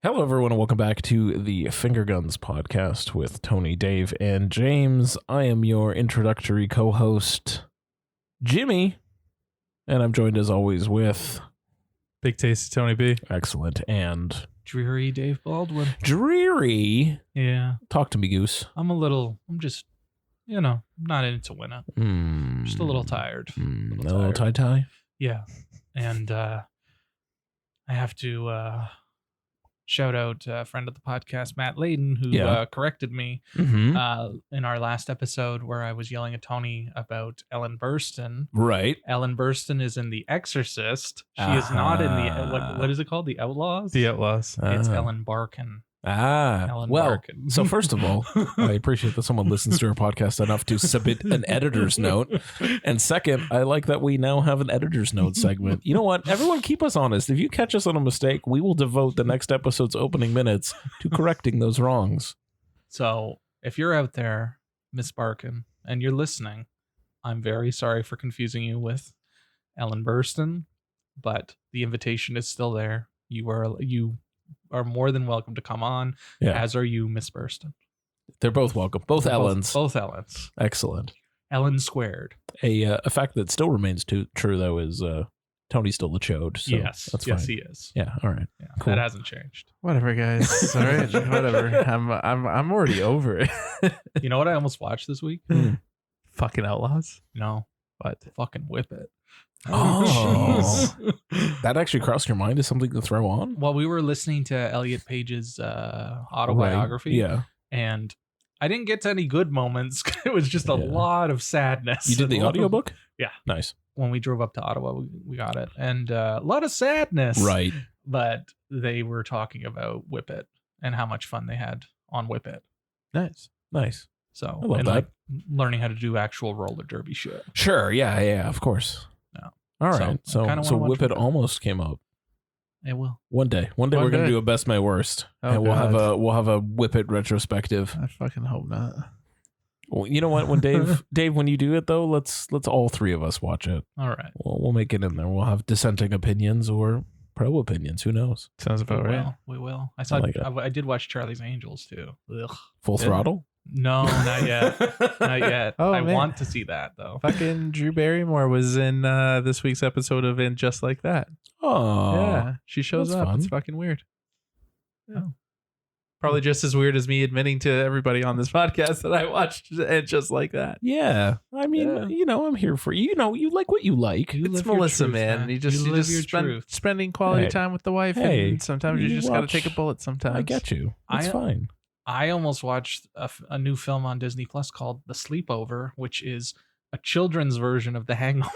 Hello, everyone, and welcome back to the Finger Guns podcast with Tony, Dave, and James. I am your introductory co-host, Jimmy, and I'm joined as always with Big Tasty Tony B. excellent and Dreary Dave Baldwin. dreary. Yeah. Talk to me, Goose. I'm just, not into winning. Just a little tired. A little tie-tie? Yeah. And I have to shout out a friend of the podcast, Matt Layden, who corrected me in our last episode where I was yelling at Tony about Ellen Burstyn. Right. Ellen Burstyn is in The Exorcist. She is not in the, what is it called? The Outlaws? The Outlaws. It's Ellen Barkin. Well, Barkin. so first of all, I appreciate that someone listens to our podcast enough to submit an editor's note. And second, I like that we now have an editor's note segment. You know what? Everyone keep us honest. If you catch us on a mistake, we will devote the next episode's opening minutes to correcting those wrongs. So if you're out there, Miss Barkin, and you're listening, I'm very sorry for confusing you with Ellen Burstyn, but the invitation is still there. You are more than welcome to come on, as are you, Miss Burstyn. They're both welcome. Both Ellens. Both Ellens. Excellent. Ellen squared. A fact that still remains true, though, is Tony's still the chode. So yes. That's yes, fine. he is. Yeah. All right. Yeah, Cool. That hasn't changed. Whatever, guys. All right. Whatever. I'm already over it. You know what I almost watched this week? Fucking Outlaws. No. What? Fucking Whip It. Oh. That actually crossed your mind as something to throw on? Well, we were listening to Elliot Page's autobiography. Right. Yeah. And I didn't get to any good moments. It was just a lot of sadness. You did the audiobook? Yeah. Nice. When we drove up to Ottawa, we got it. And a lot of sadness. Right. But they were talking about Whip It and how much fun they had on Whip It. Nice. So, I love and that. like learning how to do actual roller derby shit. Sure. Yeah. Of course. No. All So, right. I So, kinda wanna watch Whip It Whip It. almost came up. It will. One day One we're gonna day. do a best my worst, Oh, and we'll God. have a Whip It retrospective. I fucking hope not. Well, you know what? When Dave, when you do it though, let's all three of us watch it. All right. We'll make it in there. We'll have dissenting opinions or pro opinions. Who knows? Sounds about right. We will. I saw. like it. I did watch Charlie's Angels too. Ugh. Full Yeah. throttle. No, not yet. Not yet. Oh, I man. want to see that though. Fucking Drew Barrymore was in this week's episode of In Just Like That. Oh, Yeah. She shows that's up. fun. It's fucking weird. Oh. Probably just as weird as me admitting to everybody on this podcast that I watched And Just Like That. Yeah. I mean, Yeah. I'm here for you. You know, you like what you like. You It's live your Melissa, truth, man. You just live your spend, truth. spending quality Hey. time with the wife, Hey, and sometimes you you just got to watch- take a bullet. Sometimes I get you. It's fine. I almost watched a new film on Disney Plus called The Sleepover, which is a children's version of The Hangover.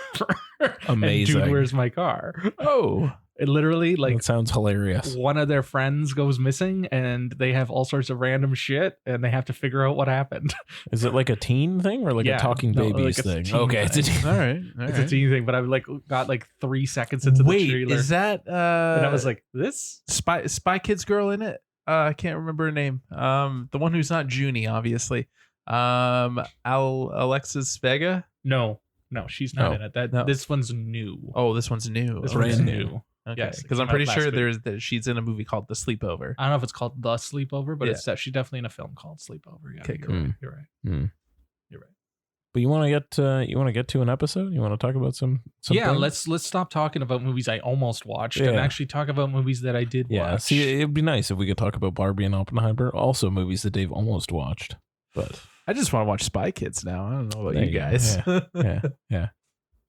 Amazing. And Dude, Where's My Car? Oh, It literally, like, That sounds hilarious. one of their friends goes missing and they have all sorts of random shit and they have to figure out what happened. Is it like a teen thing or like Yeah. a talking No, babies like a thing? teen Okay, it's a thing. teen. all right. It's a teen thing, but I got 3 seconds into the Wait, trailer. is that and I was like, this? Spy Kids girl in it? I can't remember her name. The one who's not Junie, obviously. Alexis Vega. No, she's not No. in it. No. This one's new. Oh, this one's new. This brand one's new. new. Okay, Yes, it because I'm came out pretty last sure week. she's in a movie called The Sleepover. I don't know if it's called The Sleepover, but Yeah. she's definitely in a film called Sleepover. Yeah, Okay, you're cool. right. You're right. Hmm. You're right. But you want to get to an episode? You want to talk about some Yeah, things? let's stop talking about movies I almost watched and Yeah. actually talk about movies that I did Yeah, watch. see, it'd be nice if we could talk about Barbie and Oppenheimer, also movies that Dave almost watched. But I just want to watch Spy Kids now. I don't know about There you you go. guys. yeah,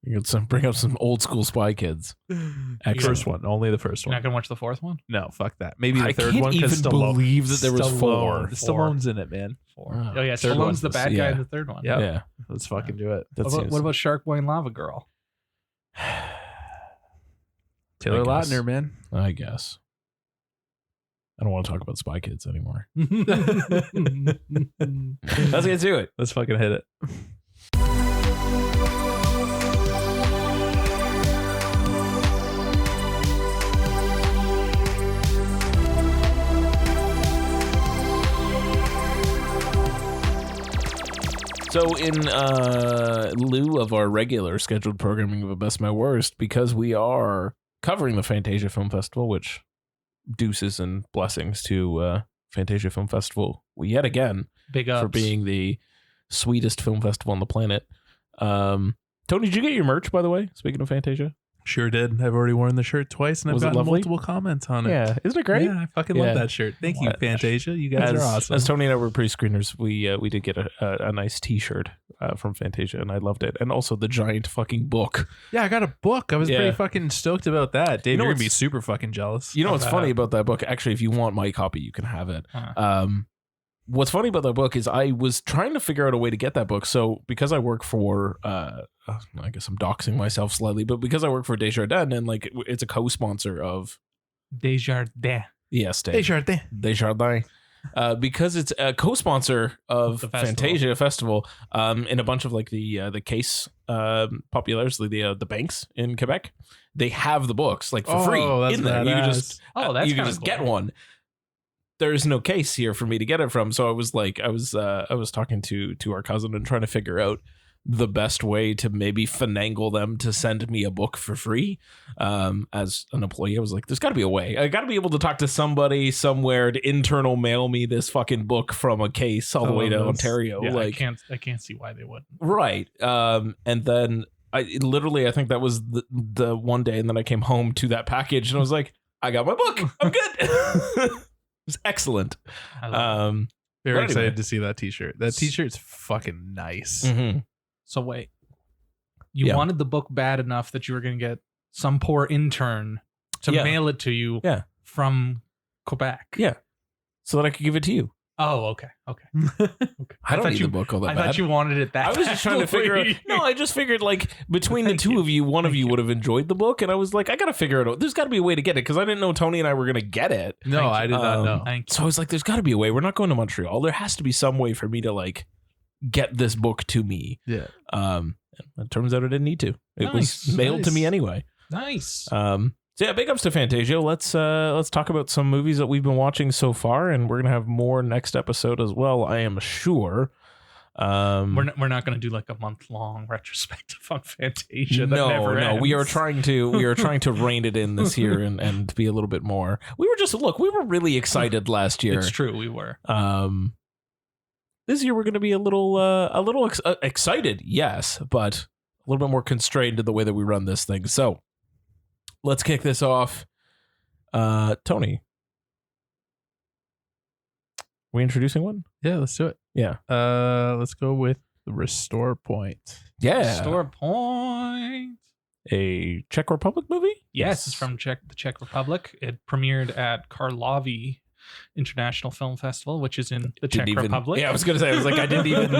you could bring up some old school Spy Kids. Excellent. First one, only the first You're not one. gonna watch the fourth one? No, fuck that. Maybe the I third can't one even because Stallone. believe that there was Stallone. four. Stallone's in it, man. Wow. Oh yeah, Third Stallone's one's the bad guy yeah. in the third one. Yeah. Yeah, Let's fucking do it. that seems- What about Shark Boy and Lava Girl? Taylor I guess. Lautner, man. I guess. I don't want to talk about Spy Kids anymore. Let's get to it. Let's fucking hit it. So in lieu of our regular scheduled programming of a Best My Worst, because we are covering the Fantasia Film Festival, which deuces and blessings to Fantasia Film Festival yet again. Big ups. For being the sweetest film festival on the planet. Tony, did you get your merch, by the way? Speaking of Fantasia. Sure did. I've already worn the shirt twice, and I've Was it gotten lovely? multiple comments on it. Yeah, isn't it great? Yeah, I fucking love that shirt. Thank you, Fantasia. You guys are awesome. As Tony and I were pre-screeners, we did get a nice T-shirt from Fantasia, and I loved it. And also the giant fucking book. Yeah, I got a book. I was pretty fucking stoked about that. Dave, you're gonna be super fucking jealous. You know what's funny about that book? Actually, if you want my copy, you can have it. What's funny about that book is I was trying to figure out a way to get that book. So because I work for, I guess I'm doxing myself slightly, but because I work for Desjardins and like it's a co-sponsor of Desjardins. Yes, Desjardins. Because it's a co-sponsor of The festival. Fantasia Festival, in a bunch of like the case populaires, the banks in Quebec, they have the books like for free that's in there. You can just That's you can kinda just cool. get one. There's no case here for me to get it from, so I was talking to our cousin and trying to figure out the best way to maybe finagle them to send me a book for free. As an employee, I was like, there's got to be a way. I got to be able to talk to somebody somewhere to internal mail me this fucking book from a case all the way to Ontario. Yeah, like, I can't see why they wouldn't. right. And then I think that was the one day, and then I came home to that package and I was like, I got my book. I'm good. It was excellent. I love it. Very But excited anyway. to see that T-shirt. That T-shirt's fucking nice. Mm-hmm. So wait, you Yeah. wanted the book bad enough that you were going to get some poor intern to Yeah. mail it to you Yeah. from Quebec. Yeah. So that I could give it to you. Oh, okay. I don't thought need you- the book all that I bad. thought you wanted it that I was just trying to figure out. badly. No, I just figured like between the Thank two you. of you, one of Thank you you. would have enjoyed the book, and I was like, I got to figure it out. There's got to be a way to get it because I didn't know Tony and I were gonna get it. No, Thank I you. did not know. Thank you. So I was like, there's got to be a way. We're not going to Montreal. There has to be some way for me to like get this book to me. Yeah. It turns out I didn't need to. It was Nice, mailed to me nice. anyway. Nice. So yeah, big ups to Fantasia. Let's talk about some movies that we've been watching so far, and we're gonna have more next episode as well, I am sure. We're not going to do like a month-long retrospective on Fantasia. That never no, we are ends. trying to rein it in this year and be a little bit more. We were really excited last year. It's true, we were. This year we're going to be a little excited, yes, but a little bit more constrained in the way that we run this thing. So let's kick this off. Tony, we introducing one? Yeah, let's do it. Yeah. Let's go with the Restore Point. Yeah. Store Point. A Czech Republic movie? Yes, it's from the Czech Republic. It premiered at Karlovy International Film Festival, which is in the Czech Republic. Yeah, I was gonna say. I was like, I didn't even.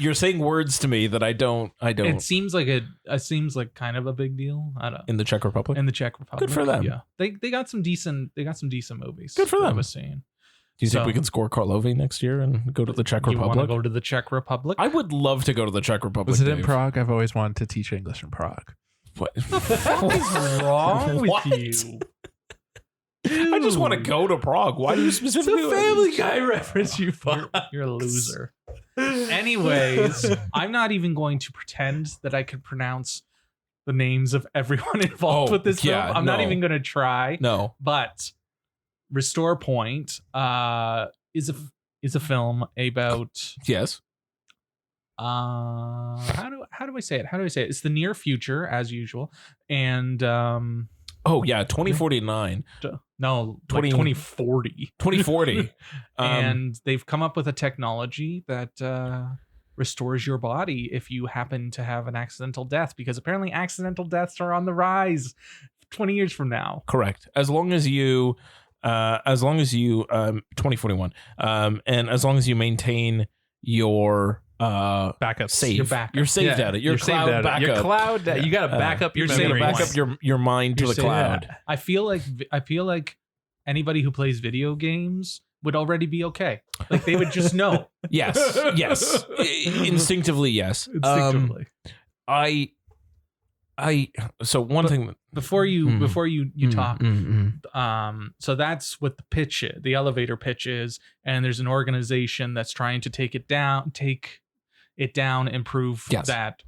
You're saying words to me that I don't. It seems like it seems like kind of a big deal. I don't. In the Czech Republic. In the Czech Republic. Good for them. Yeah, they got some decent movies. Good for that I them. was seeing. Do you think So- we can score Karlovy next year and go to the Czech You want to Republic? go to the Czech Republic? I would love to go to the Czech Republic. Was it in Dave. Prague? I've always wanted to teach English in Prague. What? What is wrong with What? you? I just want to go to Prague. Why do you specifically? Guy reference, you You're a loser. Anyways, I'm not even going to pretend that I could pronounce the names of everyone involved Oh, with this yeah, film. I'm not no. even going to try. No. But Restore Point is a film about Yes. how do I say it? It's the near future as usual, and Oh yeah, 2049, no, 20 like 2040. 2040. And they've come up with a technology that restores your body if you happen to have an accidental death, because apparently accidental deaths are on the rise 20 years from now. Correct. As long as you 2041, and as long as you maintain your Backup. save, Your backup. you're saved at it. Your cloud saved at it. backup. Your cloud. You got to back up your You're saved to memories. back up your mind to You're the saved- cloud. I feel like anybody who plays video games would already be okay. Like they would just know. Yes. Instinctively, yes. Instinctively. So one thing. Before you talk, Mm. so that's what the elevator pitch is, and there's an organization that's trying to take it down, and prove Yes. that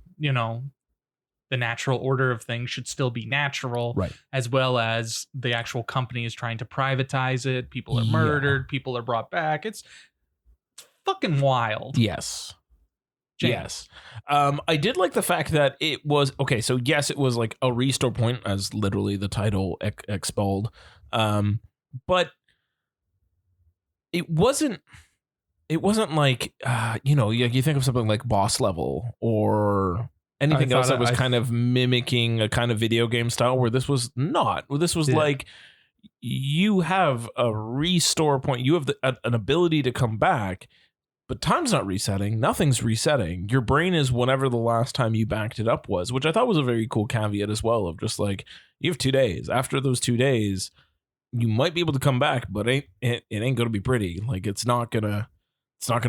the natural order of things should still be natural, Right. as well as the actual company is trying to privatize it. People are Yeah. murdered. People are brought back. It's fucking wild. Yes. James. Yes. I did like the fact that it was okay. So yes, it was like a restore point, as literally the title expelled. But it wasn't like, you think of something like Boss Level or anything else that was kind of mimicking a kind of video game style, where this was not. This was like, you have a restore point. You have an ability to come back, but time's not resetting. Nothing's resetting. Your brain is whenever the last time you backed it up was, which I thought was a very cool caveat as well, of just like, you have 2 days. After those 2 days, you might be able to come back, but it ain't gonna be pretty. Like, it's not gonna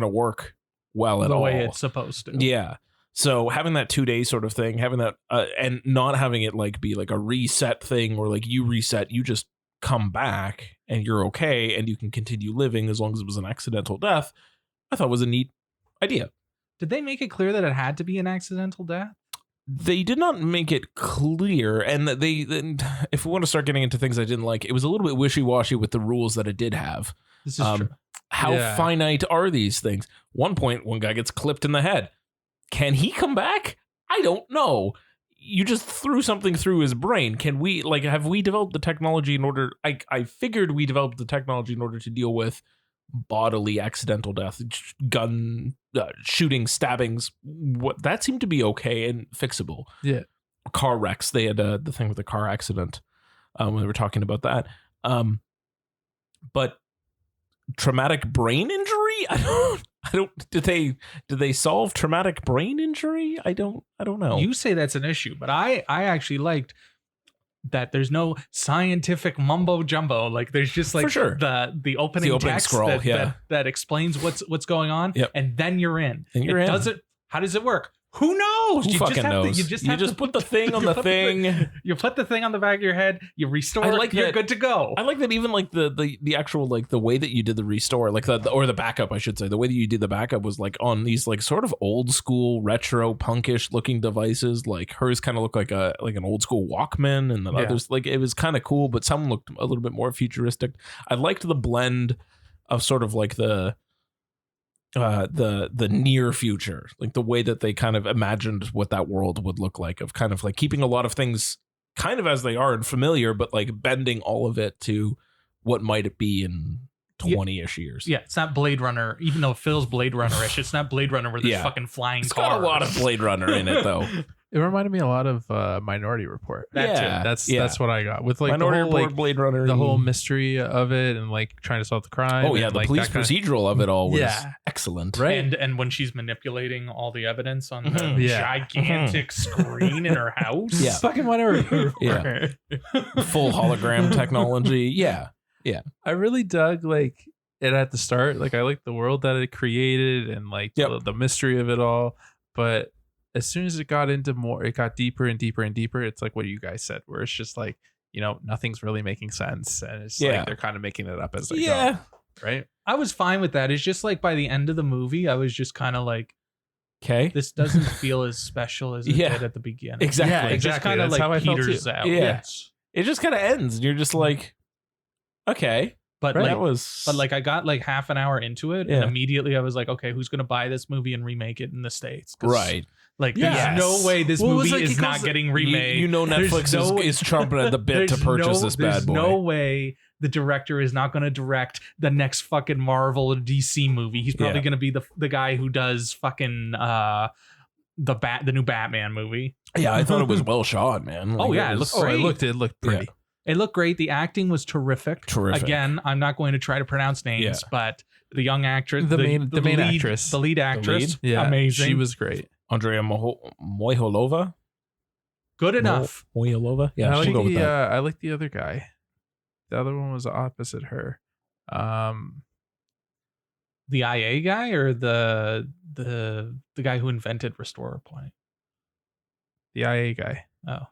work well at all. The way it's supposed to. Yeah. So having that 2 day sort of thing, having that and not having it like be like a reset thing, or like you reset, you just come back and you're okay and you can continue living as long as it was an accidental death, I thought was a neat idea. Did they make it clear that it had to be an accidental death? They did not make it clear, and if we want to start getting into things I didn't like, it was a little bit wishy-washy with the rules that it did have. This is true. How finite are these things? One point, one guy gets clipped in the head. Can he come back? I don't know. You just threw something through his brain. Can we, like, have we developed the technology in order? I figured we developed the technology in order to deal with bodily accidental death, gun shooting, stabbings. What that seemed to be okay and fixable. Yeah. Car wrecks. They had the thing with the car accident when they were talking about that. But traumatic brain injury? I don't. Did they solve traumatic brain injury? I don't know. You say that's an issue, but I actually liked that there's no scientific mumbo jumbo. Like, there's just like, for sure, the opening text scroll, that explains what's going on, and then you're in. Does it? How does it work? Who knows? Who fucking knows? You just put the thing on the thing. You put the thing on the back of your head. You restore. You're good to go. I like that. Even like the actual, like, the way that you did the restore, like the backup, I should say. The way that you did the backup was like on these like sort of old school retro punkish looking devices. Like hers kind of looked like an old school Walkman, and the others, like, it was kind of cool, but some looked a little bit more futuristic. I liked the blend of sort of like the near future, like the way that they kind of imagined what that world would look like, of kind of like keeping a lot of things kind of as they are and familiar, but like bending all of it to what might it be in 20-ish years. Yeah, it's not Blade Runner, even though it feels Blade Runner-ish. It's not Blade Runner where there's fucking flying cars. It's got a lot of Blade Runner in it, though. It reminded me a lot of Minority Report. That's what I got with like Minority the whole, Report, like, Blade Runner, the whole mystery of it, and like trying to solve the crime. Oh yeah, and, the like, police procedural of it all was excellent, right? And when she's manipulating all the evidence on the gigantic screen in her house, fucking Minority Report, full hologram technology, yeah. I really dug like it at the start. Like, I liked the world that it created and like the mystery of it all, but as soon as it got into more, it got deeper and deeper and deeper. It's like what you guys said, where it's just like, nothing's really making sense. And it's like they're kind of making it up as they go. Right. I was fine with that. It's just like by the end of the movie, I was just kind of like, okay, this doesn't feel as special as it did at the beginning. Exactly. Yeah, it just kind of like peters out. Yeah. It just kind of ends and you're just like, okay. But like, I got like half an hour into it and immediately I was like, okay, who's going to buy this movie and remake it in the States? Right. Like, there's no way this movie is not getting remade. Netflix is trumping at the bit to purchase this bad boy. There's no way the director is not going to direct the next fucking Marvel or DC movie. He's probably going to be the guy who does fucking the new Batman movie. Yeah, I thought it was well shot, man. Like, it looked great. It looked pretty. Yeah. It looked great. The acting was terrific. Again, I'm not going to try to pronounce names, but the young actress, the lead actress, amazing. She was great. Andrea Moyholova. Good enough. Moyholova. Yeah, I like the other guy. The other one was opposite her. The IA guy or the guy who invented Restore Point? The IA guy. Oh.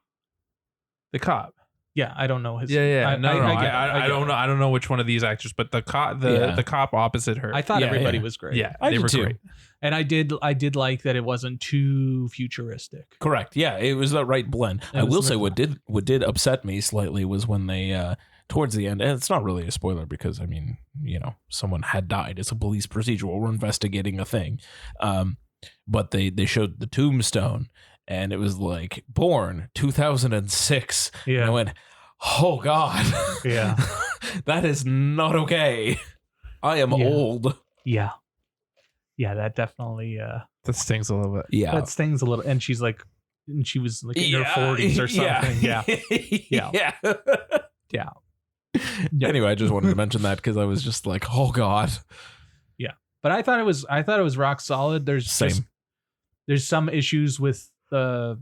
The cop. Yeah, I don't know his. Yeah. I get it, I don't know. I don't know which one of these actors, but the cop, the cop opposite her. I thought Yeah, everybody yeah. was great. Yeah, I they did were too. great. And I did like that it wasn't too futuristic. Correct. Yeah, it was the right blend. It I was will the say right what did upset me slightly was when they towards the end, and it's not really a spoiler because I mean, someone had died. It's a police procedural. We're investigating a thing. But they showed the tombstone and it was like born 2006. Yeah. And I went, "Oh God." Yeah. That is not okay. I am Yeah. old. Yeah. Yeah, that definitely That stings a little bit. Yeah. that stings a little. And she was like in her 40s or something. Yeah. Yeah. Yeah. Anyway, I just wanted to mention that because I was just like, "Oh God." But I thought it was rock solid. There's Same. there's some issues with the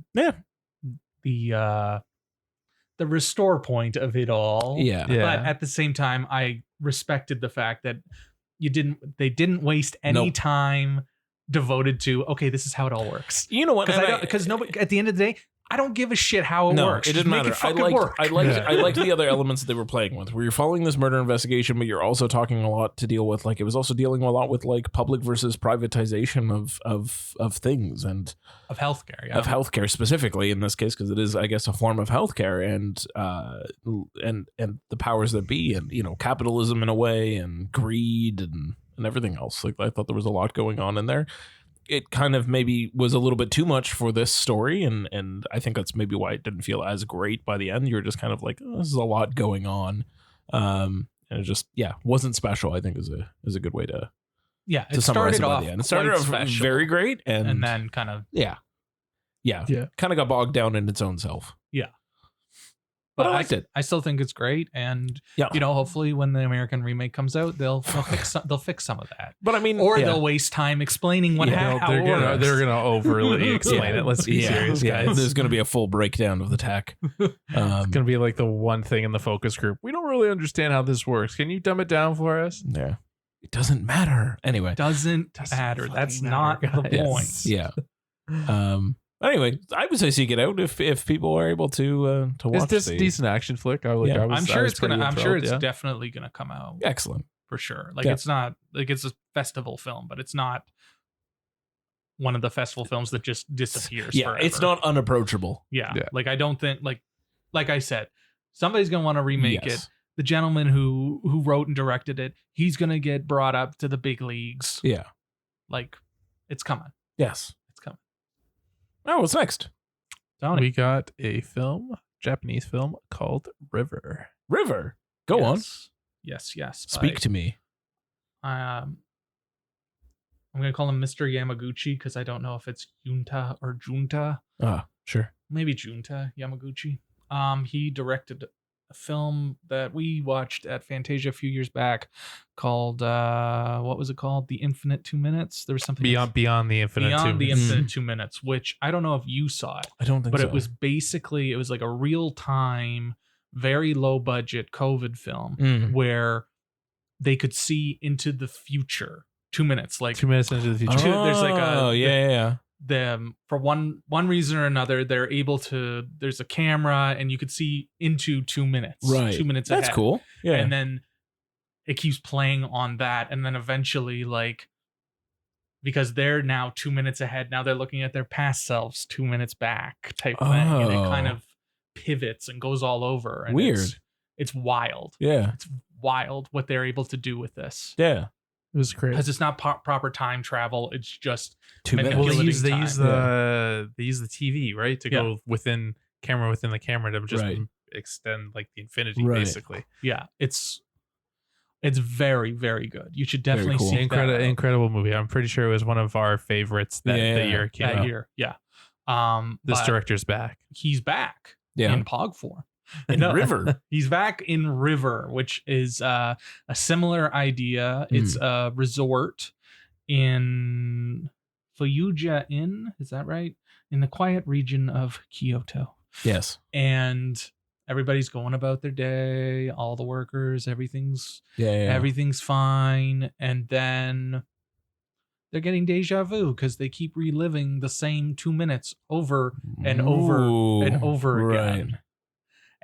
restore point of it all. Yeah. Yeah. But at the same time, I respected the fact that they didn't waste any Nope. time devoted to, okay, this is how it all works. You know what? Because nobody at the end of the day, I don't give a shit how it No, works. it Just didn't make matter. it fucking work. I liked the other elements that they were playing with, where you're following this murder investigation, but you're also talking a lot to deal with. Like, it was also dealing a lot with like public versus privatization of things and of healthcare. Yeah. of healthcare specifically in this case, because it is, I guess, a form of healthcare and the powers that be, and capitalism in a way, and greed and everything else. Like, I thought there was a lot going on in there. It kind of maybe was a little bit too much for this story, and I think that's maybe why it didn't feel as great by the end. You're just kind of like, oh, this is a lot going on, and it just wasn't special. I think is a good way to It summarize started it by off the end. It started quite off special, very great, and then kind of yeah, kind of got bogged down in its own self. But I liked it. I still think it's great, and Yeah. hopefully when the American remake comes out, they'll fix some of that, But I mean, or they'll waste time explaining what Yeah. how it works. They're gonna overly explain it. Let's be serious, guys. There's going to be a full breakdown of the tech. It's gonna be like the one thing in the focus group. We don't really understand how this works. Can you dumb it down for us? Yeah, it doesn't matter anyway. Doesn't matter. That's not the point. Yeah. Anyway, I would say seek it out if people are able to watch. Is this a decent action flick? I'm sure it's definitely gonna come out excellent for sure. Like, Yeah. it's not like it's a festival film, but it's not one of the festival films that just disappears. Yeah, forever. it's not unapproachable. Yeah. Yeah. Like, I don't think like I said, somebody's gonna want to remake Yes. it. The gentleman who wrote and directed it, he's gonna get brought up to the big leagues. Yeah. Like, it's coming. Yes. It's coming. Oh, what's next? Tony. We got a Japanese film called River. River. Go on. Yes. Speak to me. I'm gonna call him Mr. Yamaguchi because I don't know if it's Junta or Junta. Ah, sure. Maybe Junta Yamaguchi. He directed a film that we watched at Fantasia a few years back called what was it called? The Infinite 2 Minutes. There was something Beyond the Infinite Beyond 2 the Minutes. Infinite 2 Minutes, which I don't know if you saw it, I don't think but so. it was like a real time, very low budget COVID film where they could see into the future. 2 minutes, like 2 minutes into the future. there's like a yeah. them for one reason or another, they're able to, there's a camera and you could see into 2 minutes, Right. 2 minutes That's ahead. cool. Yeah. And then it keeps playing on that, and then eventually, like, because they're now 2 minutes ahead, now they're looking at their past selves 2 minutes back type thing, and it kind of pivots and goes all over. And Weird. It's wild. Yeah. It's wild what they're able to do with this. Yeah. It was great. Because it's not proper time travel. It's just 2 minutes. Well, manipulating they time. use the TV, right, to go within the camera to just Right. extend like the infinity, Right. basically. Yeah, it's very, very good. You should definitely cool. see Incredible movie. I'm pretty sure it was one of our favorites that year it came that out. year. Yeah. This But director's back. he's back Yeah. in Pog form. In No. River. He's back in River, which is a similar idea. It's a resort in Fuyuja Inn. Is that right? In the quiet region of Kyoto. Yes. And everybody's going about their day, all the workers, everything's fine. And then they're getting deja vu because they keep reliving the same 2 minutes over and over and over again.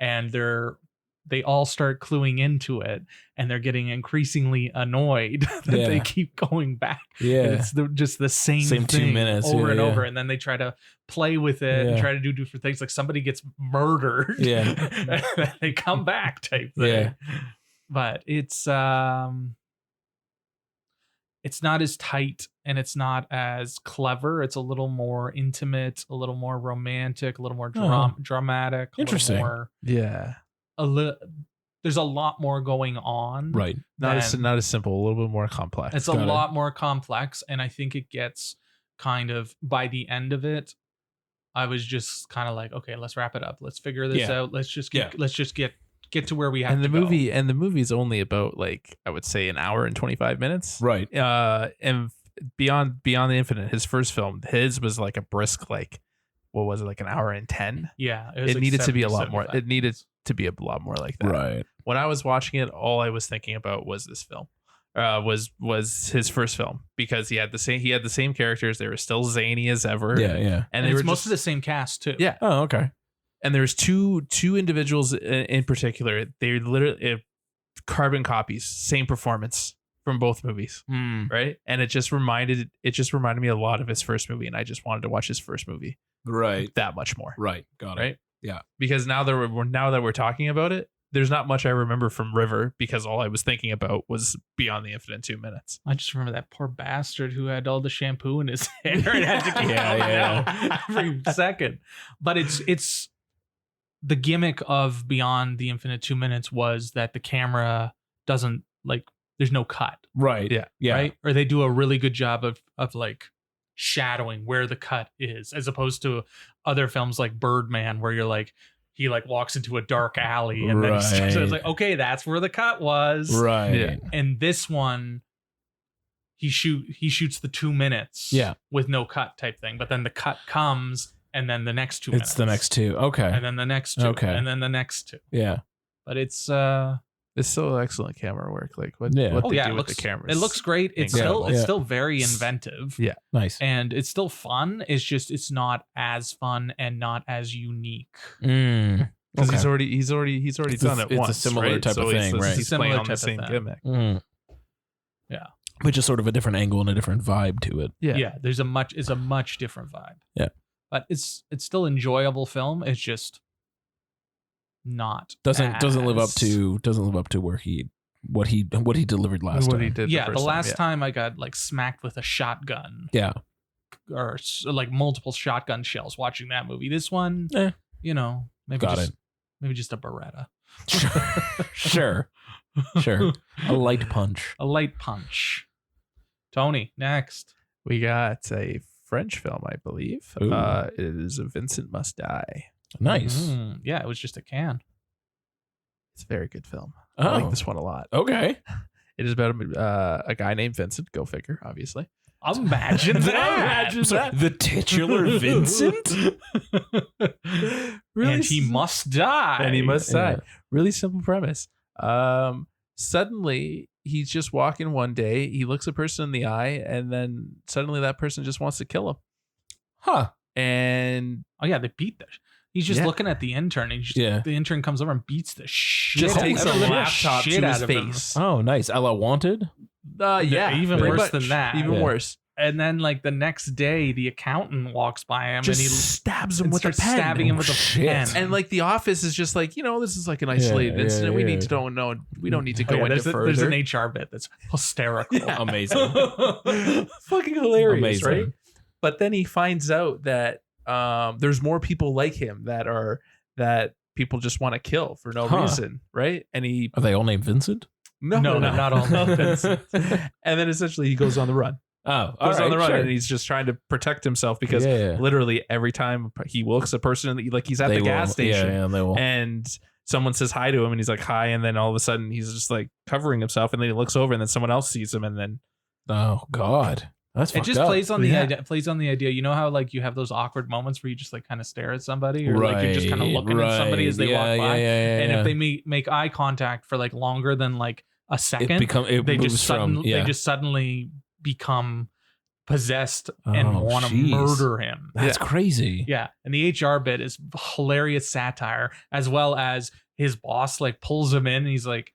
and they all start cluing into it, and they're getting increasingly annoyed that they keep going back. Yeah. And it's just the same thing 2 minutes over and over. And then they try to play with it and try to do different things. Like somebody gets murdered. Yeah. And then they come back type thing. Yeah. But it's not as tight and it's not as clever. It's a little more intimate, a little more romantic, a little more dramatic. Interesting. Yeah. There's a lot more going on. Right. Not as simple, a little bit more complex. It's a lot more complex. And I think it gets kind of, by the end of it, I was just kind of like, okay, let's wrap it up. Let's figure this out. Let's just get to where we have and to the movie go. and the movie's only about like I would say an hour and 25 minutes. Right. And Beyond the Infinite, his first film, his was like a brisk like what was it, like an hour and 10? Yeah. It needed to be a lot more. It needed to be a lot more like that. Right. When I was watching it, all I was thinking about was this film. Was his first film, because he had the same characters. They were still zany as ever. Yeah. And it's most of the same cast too. Yeah. Oh, okay. And there's two individuals in particular. They're literally carbon copies, same performance from both movies, right? And it just reminded me a lot of his first movie, and I just wanted to watch his first movie, Right. that much more, Right. Got it. right? Yeah. Because now that we're talking about it, there's not much I remember from River, because all I was thinking about was Beyond the Infinite 2 minutes. I just remember that poor bastard who had all the shampoo in his hair and had to keep out every second. But it's the gimmick of Beyond the Infinite 2 minutes was that the camera doesn't there's no cut. Right. Yeah. Right. Or they do a really good job of like shadowing where the cut is, as opposed to other films like Birdman, where you're like, he like walks into a dark alley and then it's like, okay, that's where the cut was. Right. Yeah. And this one, he shoots the 2 minutes with no cut type thing, but then the cut comes and then the next 2 minutes. It's the next two. Okay. And then the next two. Okay. And then the next two. Yeah. But it's still excellent camera work. Like what they do with the cameras. It looks great. It's still very inventive. Yeah. Nice. And it's still fun. It's just it's not as fun and not as unique. Because Okay. he's already done it once. It's a similar right? type of thing, right? He's playing on the same gimmick. Yeah. But just sort of a different angle and a different vibe to it. Yeah. It's a much different vibe. Yeah. But it's still enjoyable film. It's just not Doesn't live up to what he delivered last What time. he did. The last time I got like smacked with a shotgun. Yeah. Or like multiple shotgun shells watching that movie. This one, maybe maybe just a Beretta. Sure. A light punch. A light punch. Tony, next. We got a French film, I believe. Ooh. It is Vincent Must Die. Nice. Yeah, it was just a can. It's a very good film. Oh. I like this one a lot. Okay. It is about a guy named Vincent. Go figure, obviously. Imagine that. The titular Vincent? Really and he must die. And he must die. Yeah. Really simple premise. Suddenly, he's just walking one day. He looks a person in the eye, and then suddenly that person just wants to kill him. Huh. And Oh yeah, they beat the. He's just looking at the intern. And the intern comes over and beats the shit. just takes a out of him. laptop Shit to out his of him. face. Oh, nice. A la Wanted? Even pretty worse much. than that. Even Yeah. worse. And then like the next day, the accountant walks by him Just and he stabs him and with a starts pen. stabbing him with a Shit. pen. And like the office is just like, this is like an isolated Yeah, incident. We yeah. need to don't know. We don't need to go into there's further. there's an HR bit that's hysterical. Amazing. Fucking hilarious, Amazing. right? But then he finds out that there's more people like him that people just want to kill for no reason, right? And he Are they all named Vincent? no, not all Vincent. And then essentially he goes on the run. Oh, Goes on the run, and he's just trying to protect himself because literally every time he looks a person, like he's at the gas station, they will. and someone says hi to him, and he's like hi, and then all of a sudden he's just like covering himself, and then he looks over, and then someone else sees him, and then Oh God, that's It fucked just up. plays on the idea. You know how like you have those awkward moments where you just like kind of stare at somebody, or like you're just kind of looking at somebody as they walk by, and if they make eye contact for like longer than like a second, they just suddenly become possessed and Oh, want to jeez. murder him. That's crazy. Yeah, and the HR bit is hilarious satire, as well as his boss like pulls him in and he's like,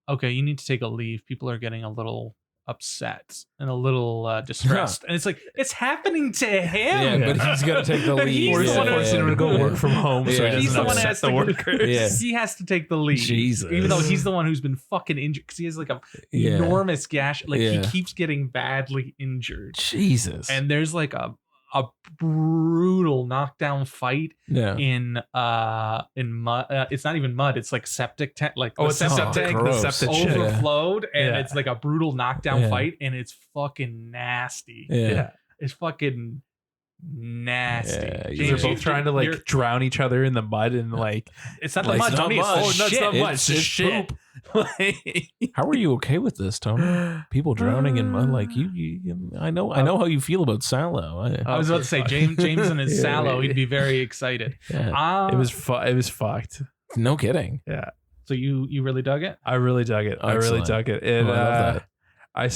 okay, you need to take a leave. People are getting a little upset and a little distressed. And it's like, it's happening to him. Yeah, but he's got to take the But leave. he's the one Forcing him to go work from home so Yeah. he He's doesn't the one that upset has the to workers. Yeah. He has to take the lead. Jesus. Even though he's the one who's been fucking injured because he has like a Yeah. enormous gash. Like Yeah. he keeps getting badly injured. Jesus. And there's like a brutal knockdown fight yeah. in mud. It's not even mud. It's like septic tank. Like Oh, the it's a septic septic, tank the gross. septic shit. overflowed, and Yeah. it's like a brutal knockdown Yeah. fight, and it's fucking nasty. Yeah. It's fucking nasty. Yeah, They're James, both trying to like drown each other in the mud and like. it's not the Like, mud, it's not Tony. mud. It's Oh, the no, it's shit. not mud. It's It's just shit. poop. Like- How are you okay with this, Tony? People drowning in mud, like you I know how you feel about Sallow. I was about to say James and his Yeah. Sallow. He'd be very excited. Yeah. It was fucked. No kidding. Yeah, So you really dug it? I really dug it. I really Excellent. dug it. It Oh, I love that. I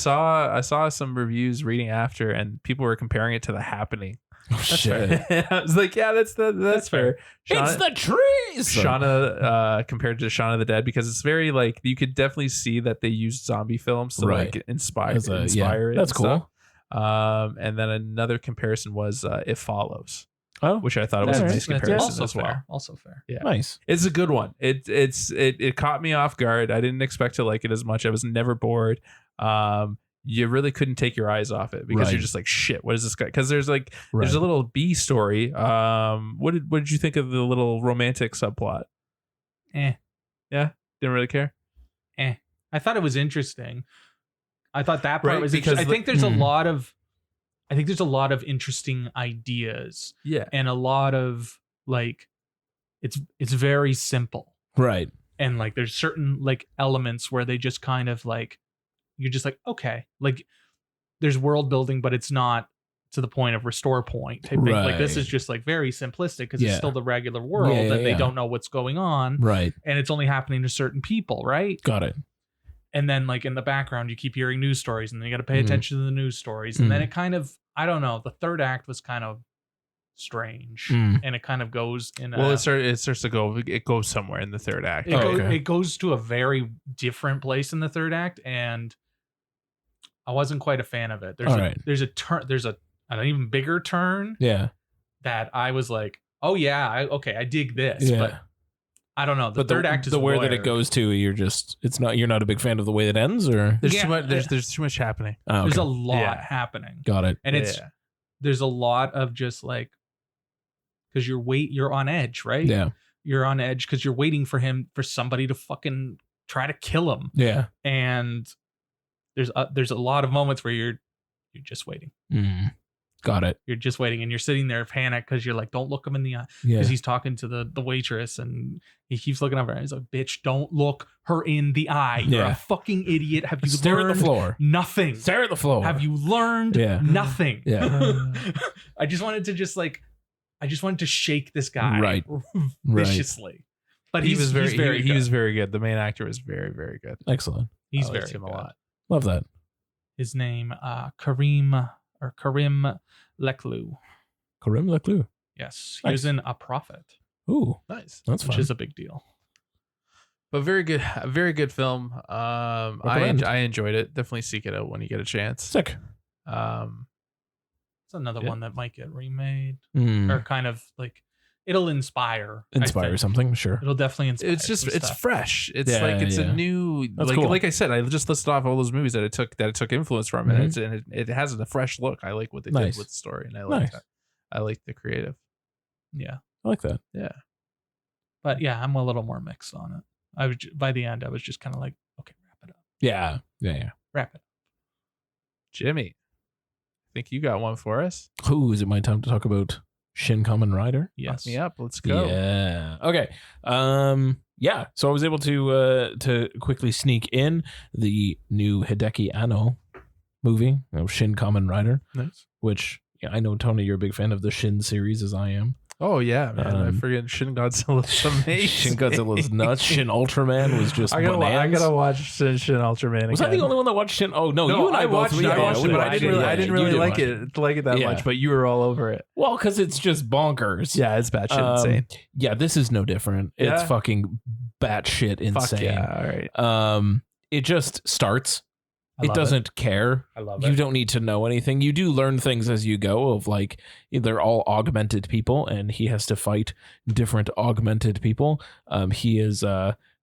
saw some reviews reading after, and people were comparing it to The Happening. Oh, shit. I was like, yeah, that's fair. It's the trees. Shauna compared to Shaun of the Dead, because it's very like, you could definitely see that they used zombie films to Right. like inspire As a- yeah, it. that's and stuff. cool. And then another comparison was It Follows, Oh, which I thought was a That's- nice That's comparison also as well. fair. Also fair. Yeah. nice. It's a good one. It caught me off guard. I didn't expect to like it as much. I was never bored. You really couldn't take your eyes off it because Right. you're just like, shit, what is this guy? Because there's like Right. there's a little B story. What did you think of the little romantic subplot? Eh. Yeah, didn't really care. I thought it was interesting. I thought that part Right, was because interesting. I think there's Hmm. a lot of interesting ideas Yeah, and a lot of like it's very simple. Right. And like there's certain like elements where they just kind of like you're just like, okay, like there's world building, but it's not to the point of restore point type thing. Like this Right. is just like very simplistic because Yeah. it's still the regular world Yeah, and they yeah. don't know what's going on Right. and it's only happening to certain people, right? Got it. And then like in the background you keep hearing news stories and then you got to pay Mhm. attention to the news stories and then it kind of, I don't know, the third act was kind of strange Mm. and it kind of goes in well, a, it starts to go. It goes somewhere in the third act. it goes to a very different place in the third act and I wasn't quite a fan of it. There's All a right. there's a turn, there's an even bigger turn Yeah. that I was like, oh yeah, I dig this, Yeah. but I don't know. The But third act is the where that it weird. goes to, you're not a big fan of the way it ends, or There's Yeah. too much. There's too much happening. oh, There's okay. a lot Yeah. happening. Got it. And it's Yeah. there's a lot of just like because you're on edge, right? Yeah. You're on edge because you're waiting for somebody to fucking try to kill him. Yeah. And there's a lot of moments where you're just waiting. Mm. Got it. You're just waiting and you're sitting there panicked because you're like, don't look him in the eye. Yeah. Because he's talking to the waitress and he keeps looking over. He's like, bitch, don't look her in the eye. You're Yeah. a fucking idiot. Have you Stare at learned the floor. nothing? Stare at the floor. Have you learned Yeah. nothing? Yeah. I just wanted to shake this guy Right. viciously. But He was very. he's very he good. was very good. The main actor was very, very good. Excellent. He's I very liked him good. a lot. Love that. His name Karim Leclou. Karim Leclou. Yes, he was in A Prophet, Ooh, Nice. that's which fun. is a big deal. But very good film. Recommend. I enjoyed it. Definitely seek it out when you get a chance. Sick. It's another Yeah. one that might get remade Mm. or kind of like it'll inspire. I Inspire think. something, sure. It'll definitely inspire. It's just some it's stuff. fresh. It's Yeah, like it's yeah. a new That's like cool. like I said, I just listed off all those movies that it took influence from, Mhm. and it has a fresh look. I like what they Nice. did with the story, and I like Nice. that. I like the creative. Yeah, I like that. Yeah. but yeah, I'm a little more mixed on it. By the end, I was just kind of like, okay, wrap it up. Yeah. Yeah. Wrap it up. Jimmy, I think you got one for us. Who is it my time to talk about Shin Kamen Rider? Yes. Lock me up. Let's go. Yeah. Okay. Yeah. So I was able to quickly sneak in the new Hideki Anno movie of Shin Kamen Rider, Nice. which I know, Tony, you're a big fan of the Shin series, as I am. Oh yeah, man! I forget Shin Godzilla's amazing. Shin Godzilla's nuts. Shin Ultraman was just I gotta watch Shin Ultraman. Was I the only one that watched Shin? Oh no, you and I watched both. it. I watched it, but I didn't really like it that Yeah. much. But you were all over it. Well, because it's just bonkers. Yeah, it's batshit insane. Yeah, this is no different. Yeah? It's fucking batshit insane. Fuck yeah! All right. It just starts. I It love doesn't care. I love You it. don't need to know anything. You do learn things as you go of like they're all augmented people and he has to fight different augmented people. He is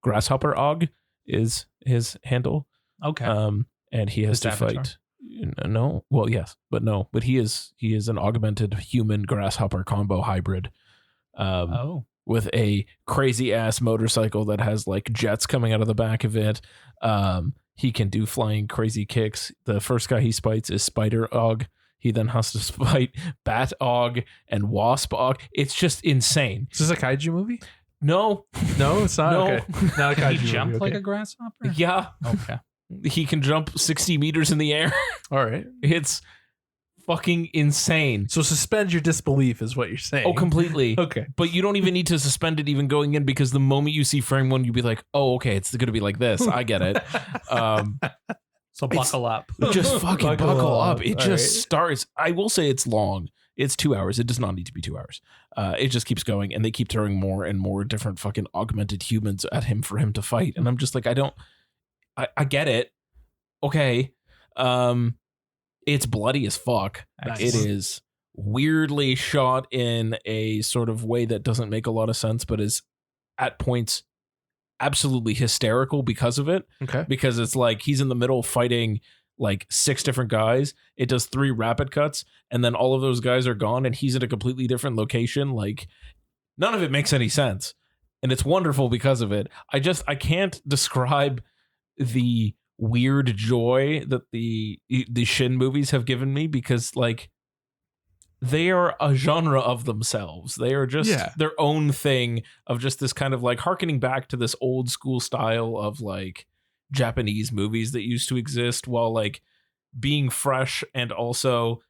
Grasshopper Og is his handle. Okay. And he has His to avatar? fight. No. Well, yes, but no. But he is an augmented human grasshopper combo hybrid. With a crazy ass motorcycle that has like jets coming out of the back of it. He can do flying crazy kicks. The first guy he fights is Spider Og. He then has to fight Bat Og and Wasp Og. It's just insane. Is this a kaiju movie? No, it's not. No. Okay. Not a Can kaiju he jump movie. like Okay. a grasshopper? yeah, Okay. he can jump 60 meters in the air. All right. It's fucking insane. So suspend your disbelief is what you're saying. Oh, completely. Okay. But you don't even need to suspend it even going in because the moment you see frame one, you'll be like, oh, okay, it's going to be like this. I get it. So buckle up. Just fucking buckle up. It All just right. starts. I will say it's long. It's 2 hours. It does not need to be 2 hours. It just keeps going and they keep throwing more and more different fucking augmented humans at him for him to fight. And I'm just like, I get it. Okay. It's bloody as fuck. Nice. It is weirdly shot in a sort of way that doesn't make a lot of sense, but is at points absolutely hysterical because of it. Okay. Because it's like he's in the middle fighting like 6 different guys. It does 3 rapid cuts, and then all of those guys are gone, and he's in a completely different location. Like none of it makes any sense, and it's wonderful because of it. I can't describe the weird joy that the Shin movies have given me because like they are a genre of themselves. They are just their own thing of just this kind of like harkening back to this old school style of like Japanese movies that used to exist while like being fresh and also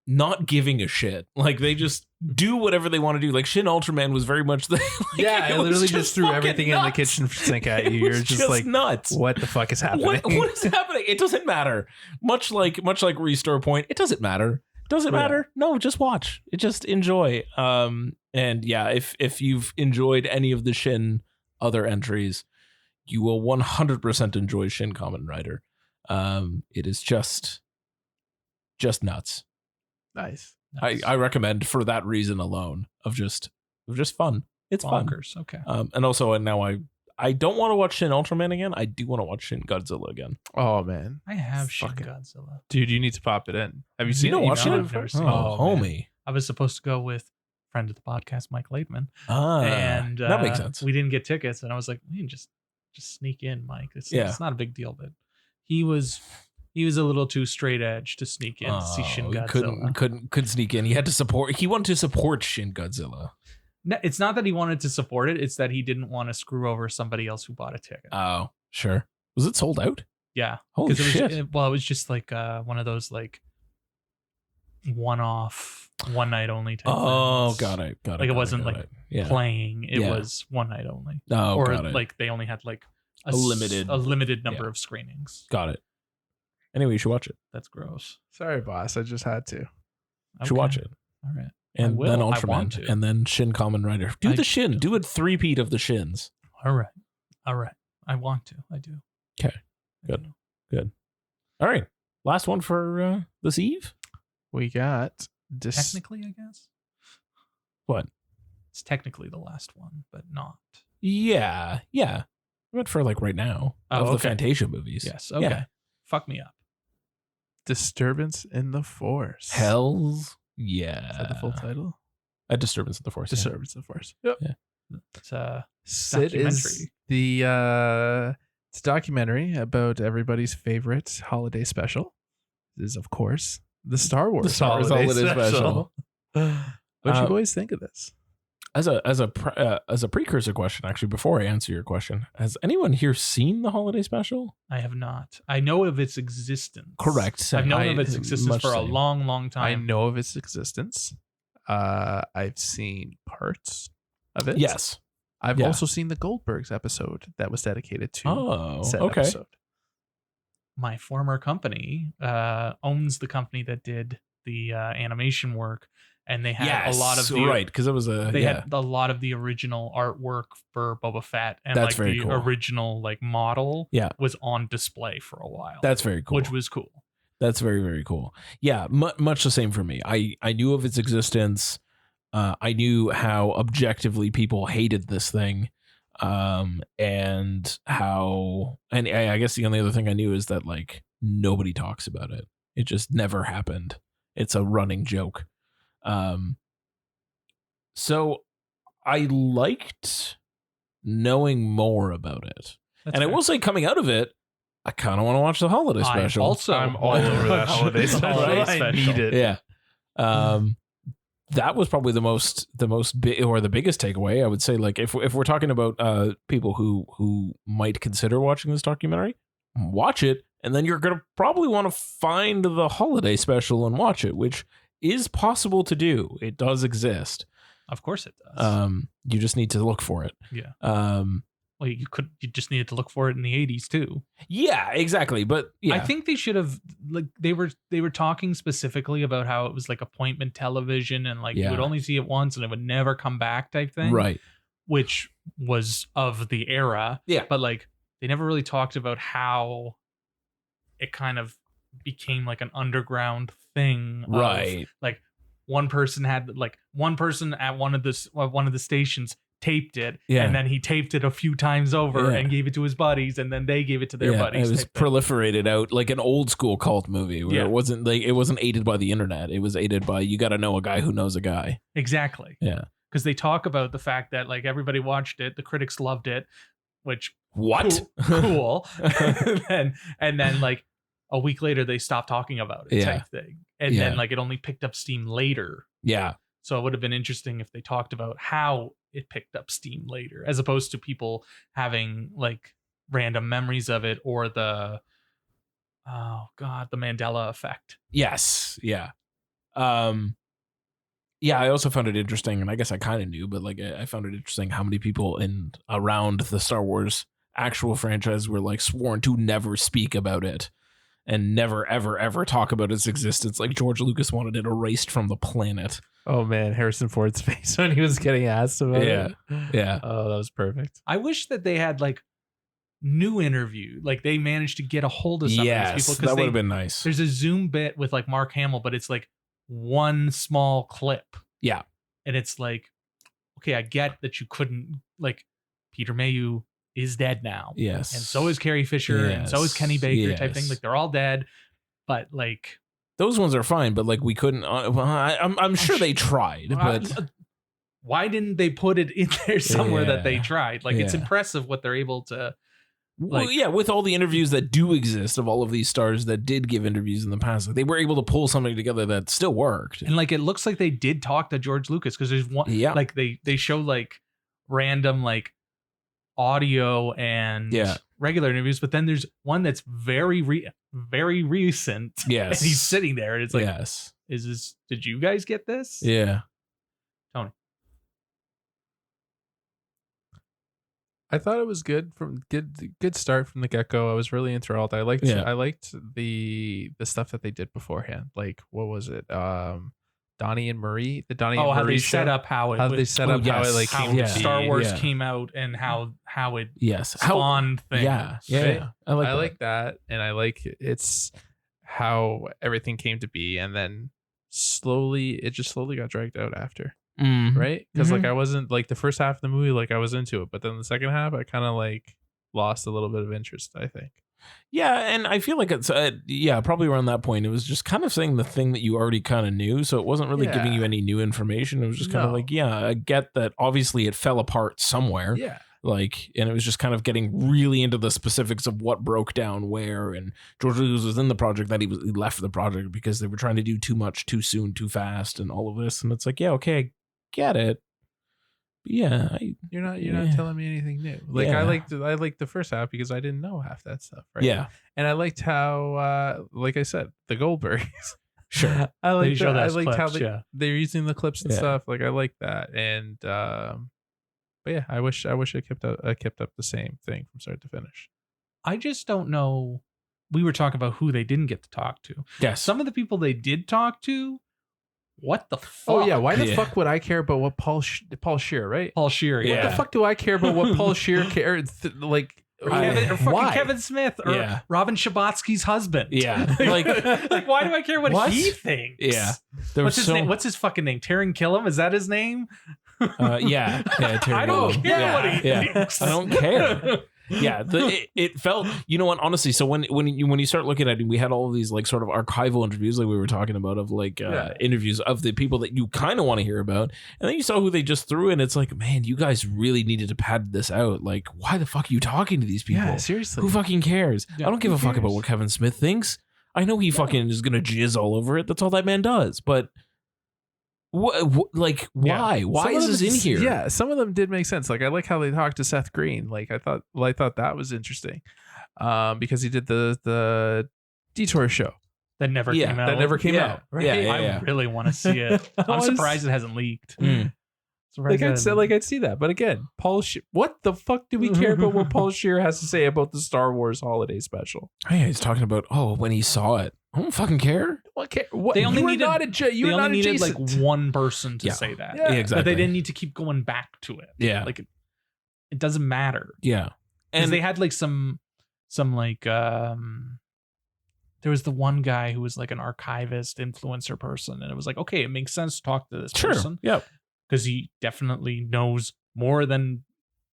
not giving a shit. Like they just do whatever they want to do. Like Shin Ultraman was very much the I literally just threw everything in the kitchen sink at you. You're just like nuts. What the fuck is happening? What is happening? It doesn't matter. Much like Restore Point, it doesn't matter. Does it matter? No, just watch. It just enjoy. And yeah, if you've enjoyed any of the Shin other entries, you will 100% enjoy Shin Kamen Rider. It is just nuts. Nice. I recommend for that reason alone of just fun. It's Bonkers. fun. Okay. And also, and now I don't want to watch Shin Ultraman again. I do want to watch Shin Godzilla again. Oh man, I have Shin Fuck it. Godzilla. dude, you need to pop it in. Have you seen don't it? watch No, it? I've never seen Oh, it. Oh, man. homie. I was supposed to go with friend of the podcast, Mike Laidman, And and that makes sense. We didn't get tickets, and I was like, we can just sneak in, Mike. It's not a big deal, but he was a little too straight edge to sneak in to see Shin he Godzilla. couldn't sneak in. He had to support. He wanted to support Shin Godzilla. No, it's not that he wanted to support it; it's that he didn't want to screw over somebody else who bought a ticket. Oh, sure. Was it sold out? Yeah. Holy 'Cause shit! it was just like one of those like one-off, one night only type Oh, things. got it. Like it wasn't like yeah. playing; it Yeah. was one night only, Oh, or got it. like they only had like A limited- a limited number yeah. of screenings. Got it. Anyway, you should watch it. That's gross. Sorry, boss. I just had to. You should watch it. All right. And will. then I want Ultraman, to. and then Shin Kamen Rider. Do I the Shin. do. Do a 3-peat of the Shins. All right. I want to. I do. Okay. I Good. do. All right. Last one for this eve. We got Technically, I guess. What? It's technically the last one, but not. Yeah. But for like right now Oh, of the okay. Fantasia movies. Yes. Okay. Yeah. Fuck me up. Disturbance in the Force. Hells yeah. Is that the full title? A Disturbance of the Force. yeah. Disturbance in the Force. Yep. It's a It is it's a documentary about everybody's favorite holiday special. It is, of course, the Star Wars The Star Wars holiday special. What do you boys think of this? As a precursor question, actually, before I answer your question, has anyone here seen the holiday special? I have not. I know of its existence. Correct. I've known I- of its existence much for a same. long, long I time. know of its existence. I've seen parts of it. Yes. I've also seen the Goldbergs episode that was dedicated to said episode. My former company owns the company that did the animation work, and they had a lot of the because it was had a lot of the original artwork for Boba Fett, and that's like very the cool. original like model was on display for a while. That's very cool. Which was cool. That's very, very cool. Yeah, much the same for me. I knew of its existence. I knew how objectively people hated this thing, and how, and I guess the only other thing I knew is that like nobody talks about it. It just never happened. It's a running joke. So I liked knowing more about it. That's and fair. I will say, coming out of it, I kind of want to watch the holiday special. I'm all over that holiday special. I need it. Yeah. That was probably the most big, or the biggest takeaway. I would say, like, if we're talking about people who might consider watching this documentary, watch it, and then you're gonna probably want to find the holiday special and watch it, which is possible to do. It does exist. Of course it does. You just need to look for it. Yeah. Well, you just needed to look for it in the 80s too. Yeah, exactly. But yeah. I think they should have, like, they were talking specifically about how it was like appointment television, and like you would only see it once and it would never come back type thing. Right. Which was of the era. Yeah. But like they never really talked about how it kind of became like an underground thing. Right. Like one person at one of the stations taped it, and then he taped it a few times over and gave it to his buddies, and then they gave it to their buddies. It was proliferated out like an old school cult movie where it wasn't aided by the internet. It was aided by, you got to know a guy who knows a guy. Exactly. Yeah. Because they talk about the fact that like everybody watched it, the critics loved it, which cool. and then like a week later they stopped talking about it type thing, and then like it only picked up steam later. Yeah. So it would have been interesting if they talked about how it picked up steam later, as opposed to people having like random memories of it, or the Mandela effect. Yes. Yeah. Yeah, I also found it interesting, and I guess I kind of knew, but like I found it interesting how many people in around the Star Wars actual franchise were like sworn to never speak about it and never, ever, ever talk about its existence. Like George Lucas wanted it erased from the planet. Oh man, Harrison Ford's face when he was getting asked about it. Yeah. Oh, that was perfect. I wish that they had like new interview, like they managed to get a hold of some of these people. That would have been nice. There's a Zoom bit with like Mark Hamill, but it's like one small clip. Yeah. And it's like, okay, I get that you couldn't, like, Peter Mayhew is dead now. Yes. And so is Carrie Fisher, and so is Kenny Baker type thing. Like they're all dead, but like those ones are fine, but like we couldn't. I'm sure they tried, but why didn't they put it in there somewhere that they tried? Like it's impressive what they're able to. Like, well, with all the interviews that do exist of all of these stars that did give interviews in the past, like they were able to pull something together that still worked. And like it looks like they did talk to George Lucas, because there's one like they show like random like audio and regular interviews, but then there's one that's very recent. Yes. And he's sitting there and it's like, is this, did you guys get this? Yeah. Tony. I thought it was good good start from the get-go. I was really enthralled. I liked the stuff that they did beforehand. Like what was it? Donnie and Marie, the Donnie and Marie how they show. set up how it how they set up how it like how came to Star be. Wars came out, and how it how spawned things. Yeah. I like that, and I like it's how everything came to be, and then it just slowly got dragged out after. Right? Because like I wasn't like the first half of the movie, like I was into it, but then the second half I kind of like lost a little bit of interest, I think. Yeah, and I feel like it's probably around that point it was just kind of saying the thing that you already kind of knew, so it wasn't really giving you any new information. It was just kind of like, I get that obviously it fell apart somewhere. Yeah. Like, and it was just kind of getting really into the specifics of what broke down where, and George Lucas was in the project that he left the project because they were trying to do too much too soon, too fast, and all of this. And it's like, okay, I get it. But you're not telling me anything new. Like I liked the first half because I didn't know half that stuff, right? Yeah. And I liked how like I said, the Goldbergs Sure. I like They show that. I those liked how clips, they're using the clips and Yeah. stuff. Like I like that. And but yeah, I wish I kept up the same thing from start to finish. I just don't know. We were talking about who they didn't get to talk to. Yes. Some of the people they did talk to, what the fuck? Oh yeah, why the Yeah. fuck would I care about what Paul Scheer, right? Paul Scheer, Yeah. What yeah. the fuck do I care about what Paul Scheer cares? Like Or fucking why? Kevin Smith or Yeah. Robin Shabatsky's husband. Yeah. like, Like, why do I care what What? he thinks? Yeah. There What's was his name? What's his fucking name? Taron Killam? Is that his name? Yeah. I don't Terry care Gilliam. what he Yeah. thinks. I don't care. Yeah, it felt, you know what, honestly, so when you start looking at it, we had all of these like sort of archival interviews like we were talking about of like interviews of the people that you kind of want to hear about, and then you saw who they just threw in. It's like, man, you guys really needed to pad this out. Like, why the fuck are you talking to these people? Yeah, seriously. Who fucking cares? Yeah, I don't give who a fuck about cares? what Kevin Smith thinks. I know he fucking is gonna jizz all over it. That's all that man does. But like, why? Why Some is of this them- in here? Yeah, some of them did make sense. Like I like how they talked to Seth Green. Like I thought that was interesting, because he did the Detour show. That never Yeah, came out. That never came out. Right? Yeah, I really want to see it. I I'm was- surprised it hasn't leaked. Mm. Surprised it hasn't- I'd see that. But again, what the fuck do we care about what Paul Scheer has to say about the Star Wars holiday special? Hey, he's talking about when he saw it. I don't fucking care. What? What? They only you were needed- not you they were not only needed like adjacent. one person to Yeah. say that. Yeah, exactly. But they didn't need to keep going back to it. Yeah. Like it doesn't matter. Yeah. And And they had like some like there was the one guy who was like an archivist influencer person, and it was like, okay, it makes sense to talk to this person Yep. because he definitely knows more than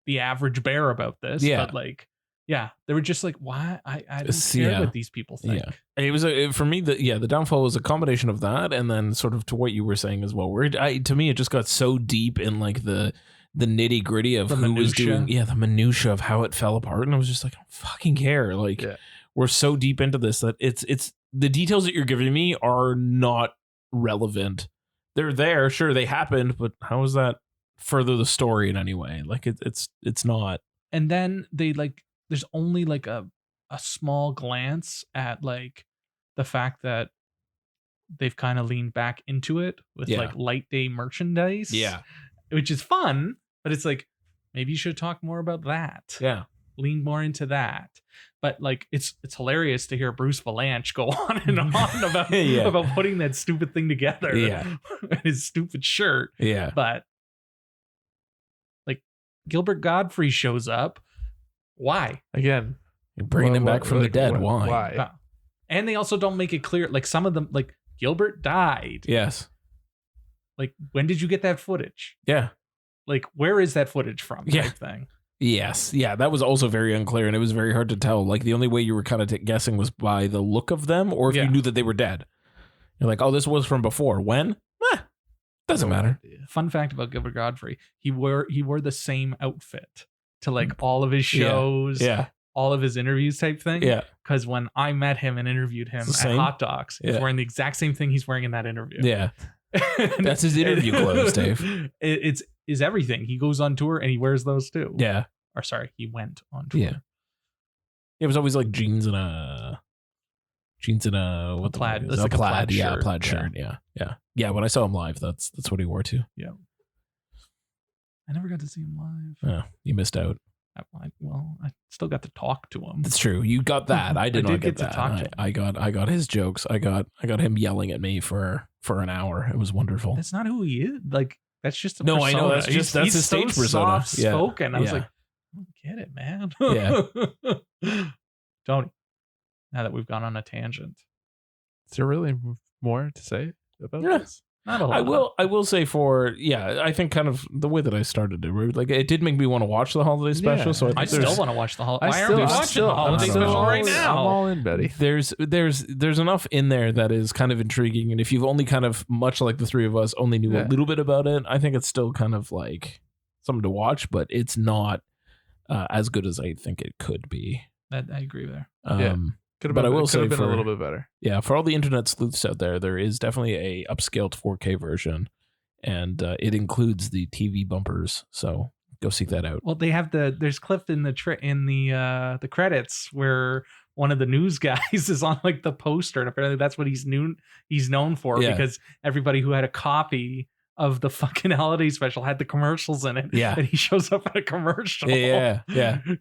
the average bear about this. Yeah. But like, yeah, they were just like, why? I don't It's- care yeah. what these people think. Yeah. It was for me the downfall was a combination of that and then sort of to what you were saying as well. Where to me it just got so deep in like the nitty gritty of The who was minutia. doing the minutia of how it fell apart, and I was just like, I don't fucking care. Like we're so deep into this that it's the details that you're giving me are not relevant. They're there, sure, they happened, but how is that further the story in any way? Like it's not. And then they like, there's only like a small glance at like the fact that they've kind of leaned back into it with Yeah. like light day merchandise. Which is fun, but it's like, maybe you should talk more about that. Yeah. Lean more into that. But like it's hilarious to hear Bruce Valanche go on and on about Yeah. about putting that stupid thing together. Yeah. His stupid shirt. Yeah. But like Gilbert Godfrey shows up. Why? Again, Bringing him back from the dead. Why? Why? And they also don't make it clear. Like some of them, like Gilbert died. Yes. Like when did you get that footage? Yeah. Like where is that footage from? Yeah. Type thing. Yes. Yeah, that was also very unclear, and it was very hard to tell. Like, the only way you were kind of guessing was by the look of them, or if Yeah. you knew that they were dead. You're like, oh, this was from before. When? Doesn't matter. Fun fact about Gilbert Godfrey: he wore the same outfit to like all of his shows, Yeah. all of his interviews, type thing. Yeah. Because when I met him and interviewed him It's the at same? Hot Docs, he's Yeah. wearing the exact same thing he's wearing in that interview. Yeah. That's his interview clothes, Dave. It's everything. He goes on tour and he wears those too. Yeah. Or sorry, he went on tour. Yeah. It was always like jeans and a what the plaid. fuck is It's it? like a plaid yeah, shirt. plaid shirt. Yeah. Yeah. Yeah. When I saw him live, that's what he wore too. I never got to see him live. Yeah. You missed out. I still got to talk to him. That's true. You got that. I did I not did get get to that. talk to him. I got his jokes. I got him yelling at me for an hour. It was wonderful. That's not who he is. Like that's just a No, I know. persona. That's just- that's he's his stage so persona. Soft Yeah. spoken. I was Yeah. like, I don't get it, man. Yeah. Tony. Now that we've gone on a tangent, Is there really more to say about Yeah. this? not a lot. I will say I think kind of the way that I started it, like it did make me want to watch the holiday special. Yeah. So I think I there's still want to watch the holiday. I Why still- aren't we I'm watching still- the holiday I'm special all- right I'm now? all in, Betty. there's enough in there that is kind of intriguing, and if you've only kind of, much like the three of us, only knew a Yeah. little bit about it, I think it's still kind of like something to watch, but it's not as good as I think it could be. I agree there. Yeah. But I will say been for- a little bit better. Yeah, for all the internet sleuths out there is definitely a upscaled 4K version, and it includes the TV bumpers. So go seek that out. Well, they have there's clip in the credits where one of the news guys is on like the poster, and apparently that's what he's known for because everybody who had a copy of the fucking holiday special had the commercials in it. Yeah. And he shows up in a commercial. Yeah.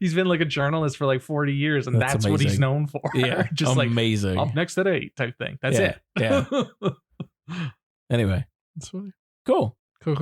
He's been like a journalist for like 40 years, and that's what he's known for. Yeah. Just amazing. Like up next at 8 type thing. That's it. Yeah. Anyway. That's funny. Cool. Cool.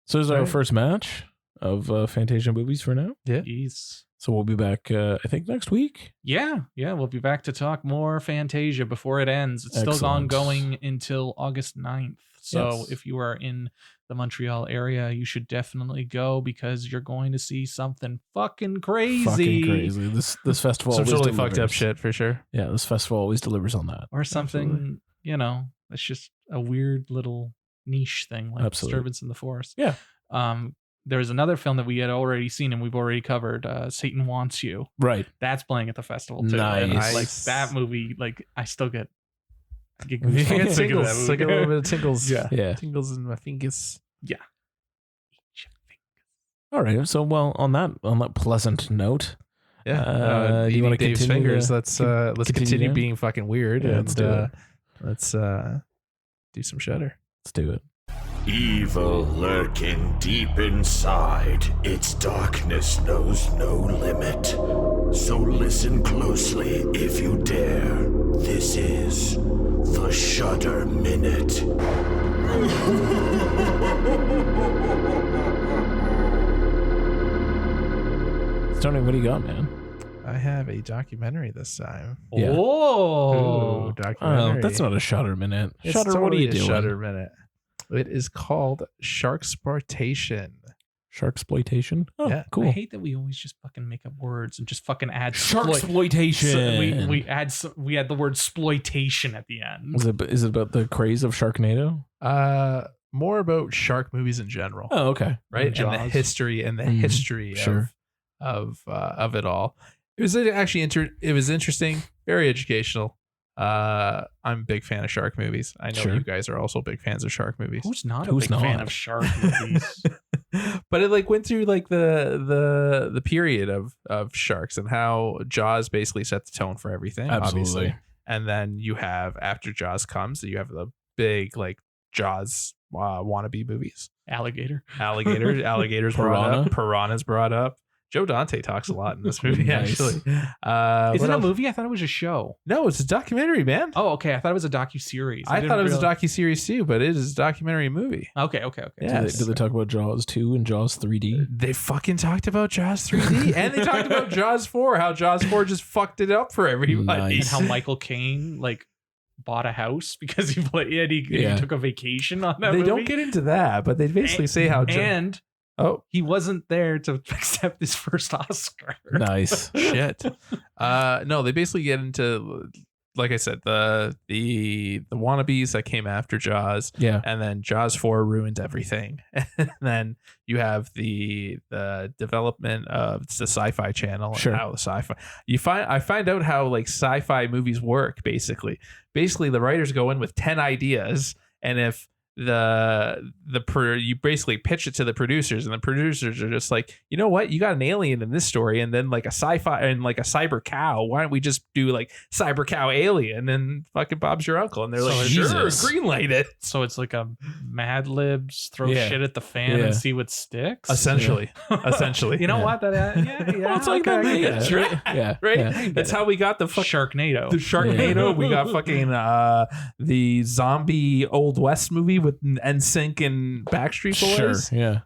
So this is our first match of Fantasia movies for now. Yeah. Yes. So we'll be back, I think, next week. Yeah, we'll be back to talk more Fantasia before it ends. It's still ongoing until August 9th. So if you are in the Montreal area, you should definitely go because you're going to see something fucking crazy. This festival Some always totally delivers. fucked up shit for sure. Yeah, this festival always delivers on that. Or something, it's just a weird little niche thing like Disturbance in the Forest. Yeah. There's another film that we had already seen and we've already covered, Satan Wants You. Right. That's playing at the festival too. Nice. And it's like that movie, like I still get tingles. Like a little bit of tingles. Yeah. Tingles in my fingers. Yeah. All right. So on that pleasant note. Yeah. Do you want to Dave's continue? Fingers. Let's continue being fucking weird let's do it. Let's do some Shudder. Let's do it. Evil lurking deep inside, its darkness knows no limit. So listen closely if you dare. This is the Shudder Minute. Tony, what do you got, man? I have a documentary this time. Yeah. Oh, documentary. That's not a Shudder Minute. It's Shudder, totally what are you a doing? Shudder Minute. It is called Sharksploitation. Sharksploitation? Oh, Yeah. cool. I hate that we always just fucking make up words and just fucking add Sharksploitation. we add the word exploitation at the end. Is it about the craze of Sharknado? More about shark movies in general. Oh, okay. Right, and the Jaws. history Sure. of it all. It was actually it was interesting, very educational. I'm a big fan of shark movies. I know you guys are also big fans of shark movies. Who's not a big fan of shark movies? But it like went through like the period of sharks and how Jaws basically set the tone for everything. Absolutely. Obviously. And then you have, after Jaws comes, you have the big like Jaws wannabe movies. Alligators brought up. Piranha's brought up. Joe Dante talks a lot in this movie, Nice. actually. Is it a movie? I thought it was a show. No, it's a documentary, man. Oh, okay. I thought it was a docuseries. I thought it was a docuseries too, but it is a documentary movie. Okay. Yeah. Did they talk about Jaws 2 and Jaws 3D? They fucking talked about Jaws 3D and they talked about Jaws 4, how Jaws 4 just fucked it up for everybody. Nice. And how Michael Caine bought a house because he took a vacation on that They movie. don't get into that, but they basically say how he wasn't there to accept his first Oscar. Nice. shit. No, they basically get into, like I said, the wannabes that came after Jaws. Yeah. And then Jaws 4 ruined everything. And then you have the development of the Sci-Fi Channel and how the sci-fi I find out how like sci-fi movies work basically. Basically the writers go in with 10 ideas, and if you basically pitch it to the producers, and the producers are just like, you know what, you got an alien in this story, and then like a sci-fi and like a cyber cow, why don't we just do like cyber cow alien, and fucking Bob's your uncle, and they're like, sure, greenlight it. So it's like a Mad Libs throw shit at the fan and see what sticks. Essentially. You know what? That Well, it's like that. Yeah. Right. Yeah. That's how we got the Sharknado. The Sharknado. We got fucking the zombie Old West movie with NSYNC and Backstreet Boys. Sure. Yeah.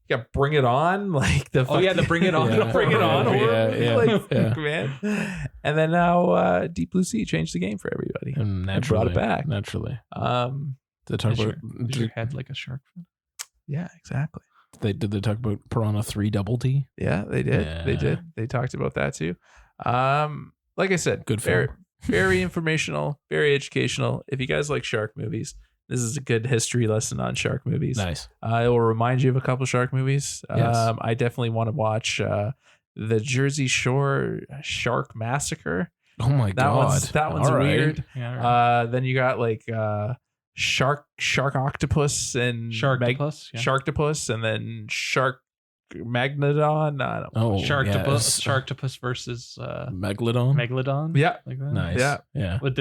You got Bring It On, like the the Bring It On. Yeah. Bring It On. Yeah. Man. And then now Deep Blue Sea changed the game for everybody And brought it back. Naturally. They talk about Is your head like a shark fin? Yeah, exactly. Did they talk about Piranha 3 Double D? Yeah, they did. Yeah. They did. They talked about that too. Like I said, Good film. very informational, very educational. If you guys like shark movies, this is a good history lesson on shark movies. Nice. It will remind you of a couple shark movies. Yes. I definitely want to watch the Jersey Shore Shark Massacre. Oh my God. That one's All right. weird. Yeah. Then you got like Shark Octopus and Sharktopus, Sharktopus, and then Shark Magnodon. I don't know. Oh, Sharktopus versus Megalodon. Megalodon. Yeah. Like that. Nice. Yeah. What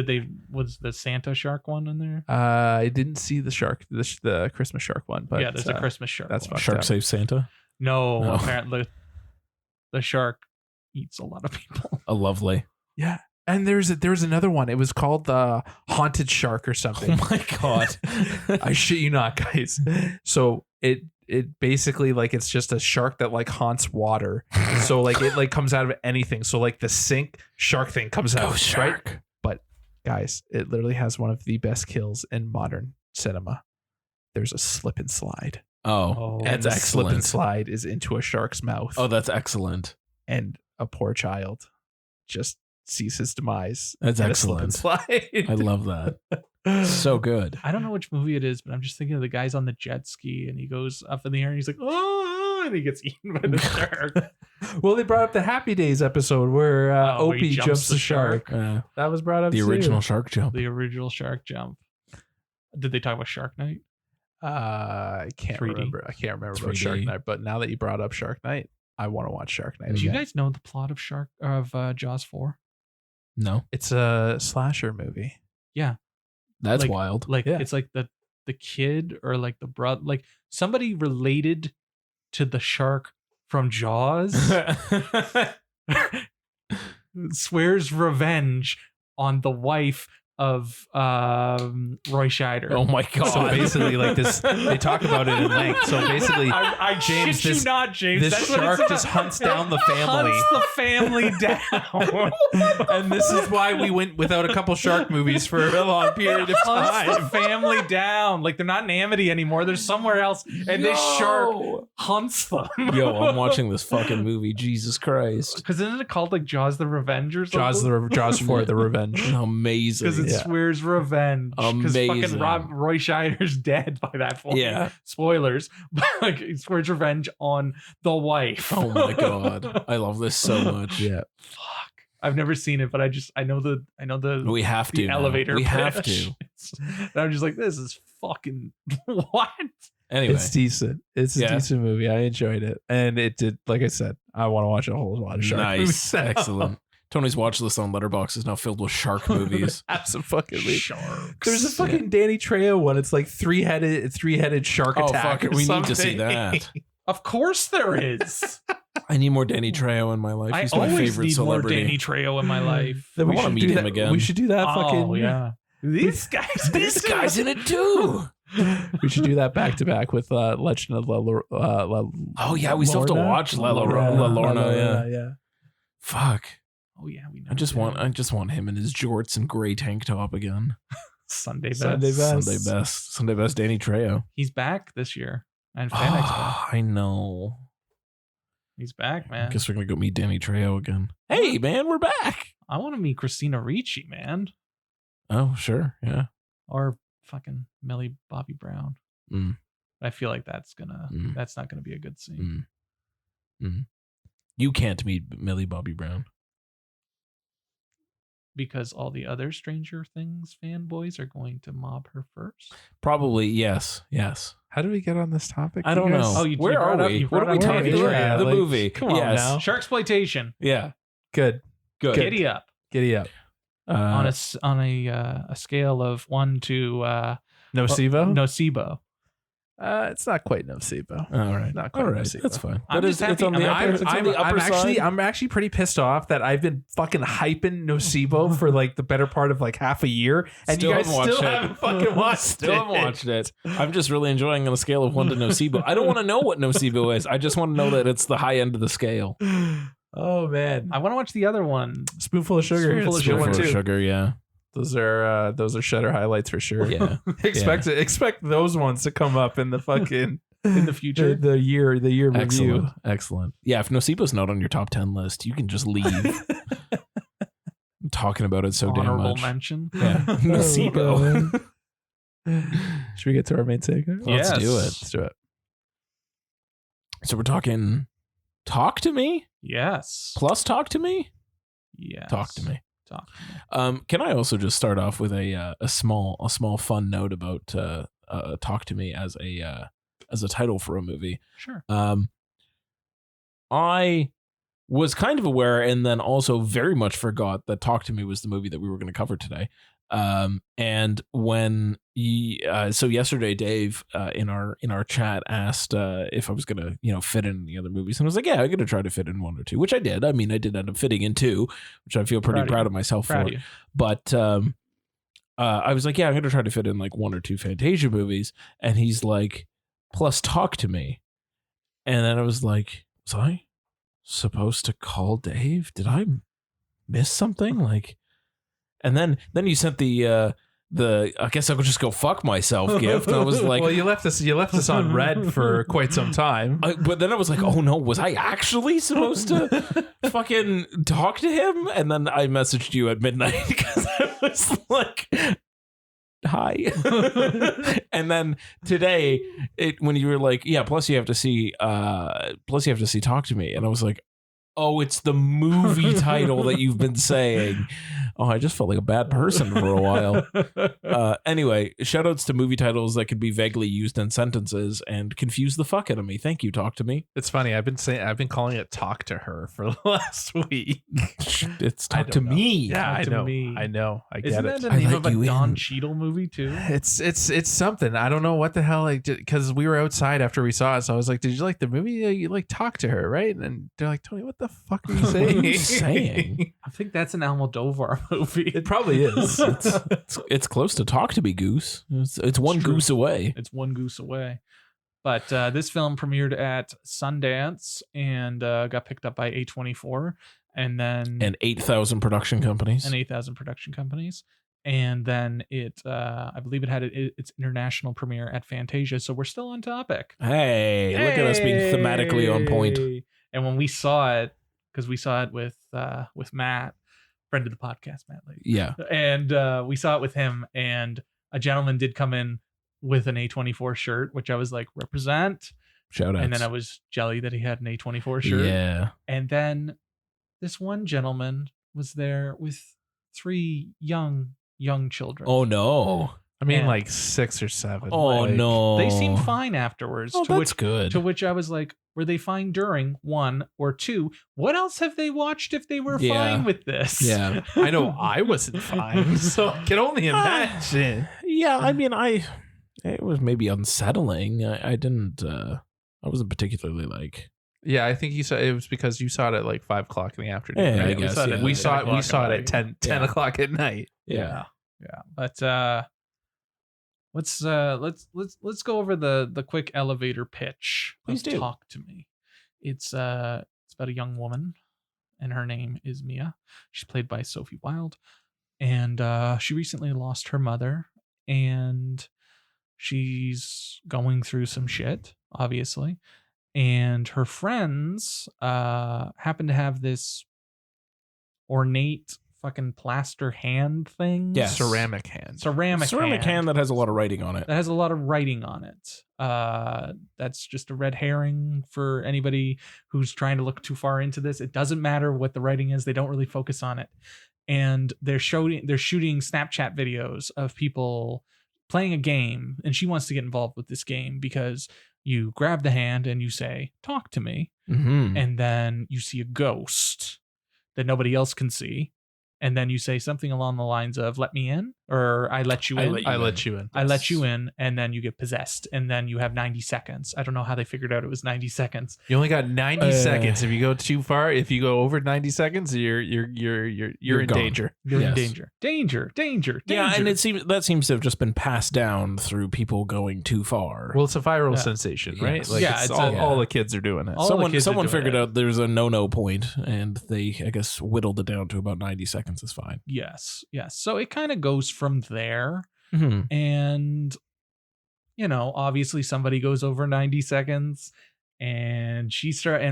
was the Santa shark one in there? I didn't see the shark, the Christmas shark one, but yeah, there's a Christmas shark. that's one. fucked Shark up. Save Santa. No, No. apparently the shark eats a lot of people. A lovely. Yeah. And there was another one. It was called the Haunted Shark or something. Oh my god. I shit you not, guys. So it basically like it's just a shark that like haunts water. So like it like comes out of anything. So like the sink shark thing comes out, Ghost shark. right? But guys, it literally has one of the best kills in modern cinema. There's a slip and slide. Oh, And that's the slip and excellent. slide is into a shark's mouth. Oh, that's excellent. And a poor child just sees his demise. That's in a slip and excellent. slide. I love that. So good. I don't know which movie it is, but I'm just thinking of the guy's on the jet ski and he goes up in the air and he's like, oh, and he gets eaten by the shark. Well, they brought up the Happy Days episode where where Opie he jumps the shark. That was brought up The too. original shark jump. The original shark jump. Did they talk about Shark Night? I can't 3D. remember. I can't remember about 3D. Shark Night. But now that you brought up Shark Night, I want to watch Shark Night Do you again. guys know the plot of Jaws 4? No, It's a slasher movie. that's Like- wild. Like Yeah. it's like the kid or like the brother, like somebody related to the shark from Jaws swears revenge on the wife of Roy Scheider. Oh my god. So basically, like this, they talk about it in length. So basically, I James, shit you not, James. this That's what shark it's just about. hunts down the family. Hunts the family down. And this is why we went without a couple shark movies for a long period of Hunts the time. family down. Like they're not in Amity anymore. They're somewhere else. And this shark hunts them. Yo, I'm watching this fucking movie. Jesus Christ. Because isn't it called like Jaws the Revenge or something? Jaws 4, the revenge. Amazing. Because it Yeah. swears revenge. Because fucking Amazing. Roy Scheider's dead by that point. Yeah. Spoilers. But like he swears revenge on the wife. Oh my god. I love this so much. Yeah. Fuck. I've never seen it, but I know the We have to. the now. elevator. We have pitch. to. And I'm just like, this is fucking what? Anyway. It's decent. It's a Yeah. decent movie. I enjoyed it. And it did, like I said, I want to watch a whole lot of shark movies. Nice. Excellent. Tony's watch list on Letterboxd is now filled with shark movies. Absolutely. Sharks. There's a fucking Danny Trejo one. It's like three-headed shark Oh, attack. fuck it. or We need to see something. that. Of course there is. I need more Danny Trejo in my life. I He's my always favorite need celebrity. more Danny Trejo in my life. Then I we wanna should meet do him that again. We should do that fucking. Oh yeah. These guys. This guy's in it too. We should do that back to back with Legend of Oh yeah, we still have to watch La Lorna. Yeah. Fuck. Oh yeah, we know. I just want him in his jorts and gray tank top again. Sunday best. Sunday best. Sunday best. Danny Trejo. He's back this year. And Fan Expo. Oh, I know. He's back, I man. guess we're gonna go meet Danny Trejo again. Hey man, we're back. I want to meet Christina Ricci, man. Oh sure, yeah. Or fucking Millie Bobby Brown. Mm. I feel like that's Mm. not gonna be a good scene. You can't meet Millie Bobby Brown. Because all the other Stranger Things fanboys are going to mob her first. Probably yes. How do we get on this topic? I don't you guys? know. Oh, you Where brought are up- we? you What are brought we up talking Danny about? Trejo. The Like, movie. come on Yes. now. Sharksploitation. Yeah. Good. Good. Giddy up. Giddy up. On a scale of 1 to Nocebo? nocebo. It's not quite Nocebo. All right. Not quite All right. Nocebo. That's fine. I'm But just it's happy- on the I mean, upper, it's on the upper side. I'm actually pretty pissed off that I've been fucking hyping Nocebo for like the better part of like half a year, and Still you guys haven't watched still it. haven't fucking watched Still it. haven't watched it. I'm just really enjoying on a scale of 1 to nocebo. I don't want to know what nocebo is. I just want to know that it's the high end of the scale. Oh man, I want to watch the other one. spoonful of sugar. Spoonful of It's a good one, sugar. too. Sugar, yeah. Those are Shutter highlights for sure. Yeah. expect those ones to come up in the fucking In the future. the year review. Excellent. Excellent. Yeah, if nocebo's not on your top 10 list, you can just leave. I'm talking about it so damn Honorable much. mention. Yeah. Nocebo. Should we get to our main segment? Let's Yes. do it. Let's do it. So we're talking Talk to Me Yes. plus Talk to Me? Yes. Talk to Me. Talk to me. Can I also just start off with a small fun note about Talk to Me as a title for a movie? Sure. I was kind of aware and then also very much forgot that Talk to Me was the movie that we were going to cover today. And when so yesterday, Dave in our chat asked if I was going to fit in the other movies, and I was like, yeah, I'm going to try to fit in 1 or 2, which I did. I mean, I did end up fitting in 2, which I feel pretty proud of myself for. But I was like, yeah, I'm going to try to fit in like 1 or 2 Fantasia movies, and he's like, plus Talk to Me, and then I was like, was I supposed to call Dave? Did I miss something? Like, and then you sent the I guess I could just go fuck myself gift. And I was like, well, you left us on red for quite some time. But then I was like, oh no, was I actually supposed to fucking talk to him? And then I messaged you at midnight because I was like, hi. And then today, when you were like, yeah, plus you have to see Talk to Me, and I was like, oh, it's the movie title that you've been saying. Oh, I just felt like a bad person for a while. Anyway, shout outs to movie titles that could be vaguely used in sentences and confuse the fuck out of me. Thank you, Talk to Me. It's funny. I've been calling it Talk to Her for the last week. It's Talk to Me. Yeah, I know. I get Isn't it. that the name of a Don Cheadle movie too? It's something. I don't know what the hell. Like, because we were outside after we saw it, so I was like, "Did you like the movie? You like Talk to Her, right?" And they're like, "Tony, what the fuck are you saying?" What are you saying? I think that's an Almodovar movie. It probably is. It's close to Talk to Me, Goose. It's one goose away. It's one goose away. But this film premiered at Sundance and got picked up by A24 and 8,000 production companies. And then it, I believe it had its international premiere at Fantasia. So we're still on topic. Hey, look at us being thematically on point. And when we saw it, because we saw it with Matt, friend of the podcast, Matt Lady. Yeah. And we saw it with him, and a gentleman did come in with an A24 shirt, which I was like, represent. Shout out. And then I was jelly that he had an A24 shirt. Yeah. And then this one gentleman was there with 3 young children. Oh no. I mean, like 6 or 7. Oh no. They seemed fine afterwards. Oh, that's good. To which I was like, were they fine during 1 or 2? What else have they watched if they were fine with this? Yeah. I know I wasn't fine, so I can only imagine. Yeah, I mean, it was maybe unsettling. I didn't. I wasn't particularly like. Yeah, I think you saw it was because you saw it at like 5 o'clock in the afternoon. Yeah, right? I guess, We saw it at 10 Yeah. o'clock at night. Yeah. But let's go over the quick elevator pitch. Please do. Talk to Me. It's about a young woman, and her name is Mia. She's played by Sophie Wilde, and she recently lost her mother, and she's going through some shit, obviously. And her friends happen to have this ornate fucking plaster hand thing. Yeah. Ceramic hand. Ceramic hand that has a lot of writing on it. That has a lot of writing on it. That's just a red herring for anybody who's trying to look too far into this. It doesn't matter what the writing is. They don't really focus on it. And they're shooting Snapchat videos of people playing a game, and she wants to get involved with this game because you grab the hand and you say, "Talk to me." Mm-hmm. And then you see a ghost that nobody else can see. And then you say something along the lines of, "Let me in," or "I let you in." I let you in. I let you in, and then you get possessed, and then you have 90 seconds. I don't know how they figured out it was 90 seconds. You only got 90 seconds. If you go too far, if you go over 90 seconds, you're in gone. danger. You're in Yes. danger. Yeah, and it seems to have just been passed down through people going too far. Well, it's a viral sensation, right? Yes. Like Yeah, it's it's all the kids are doing it. All the kids are someone doing figured it. out there's a no point, and they, I guess, whittled it down to about 90 seconds is fine. Yes. So it kind of goes from there. Mm-hmm. And, obviously somebody goes over 90 seconds and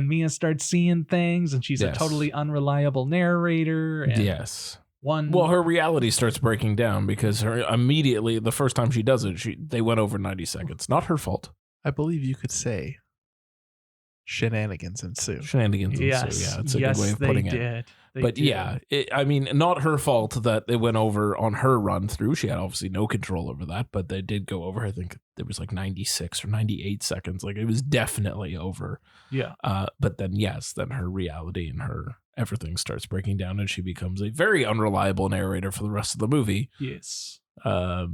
Mia starts seeing things, and she's a Yes. totally unreliable narrator. And Yes. Well, her reality starts breaking down because immediately the first time she does it, they went over 90 seconds. Not her fault. I believe you could say Shenanigans ensue. Shenanigans. Yes, So, yeah, it's a good way of putting it. But yeah, I mean, not her fault that it went over on her run through. She had obviously no control over that, but they did go over. I think there was like 96 or 98 seconds. Like it was definitely over. Yeah. But then, then her reality and her everything starts breaking down, and she becomes a very unreliable narrator for the rest of the movie. Yes. All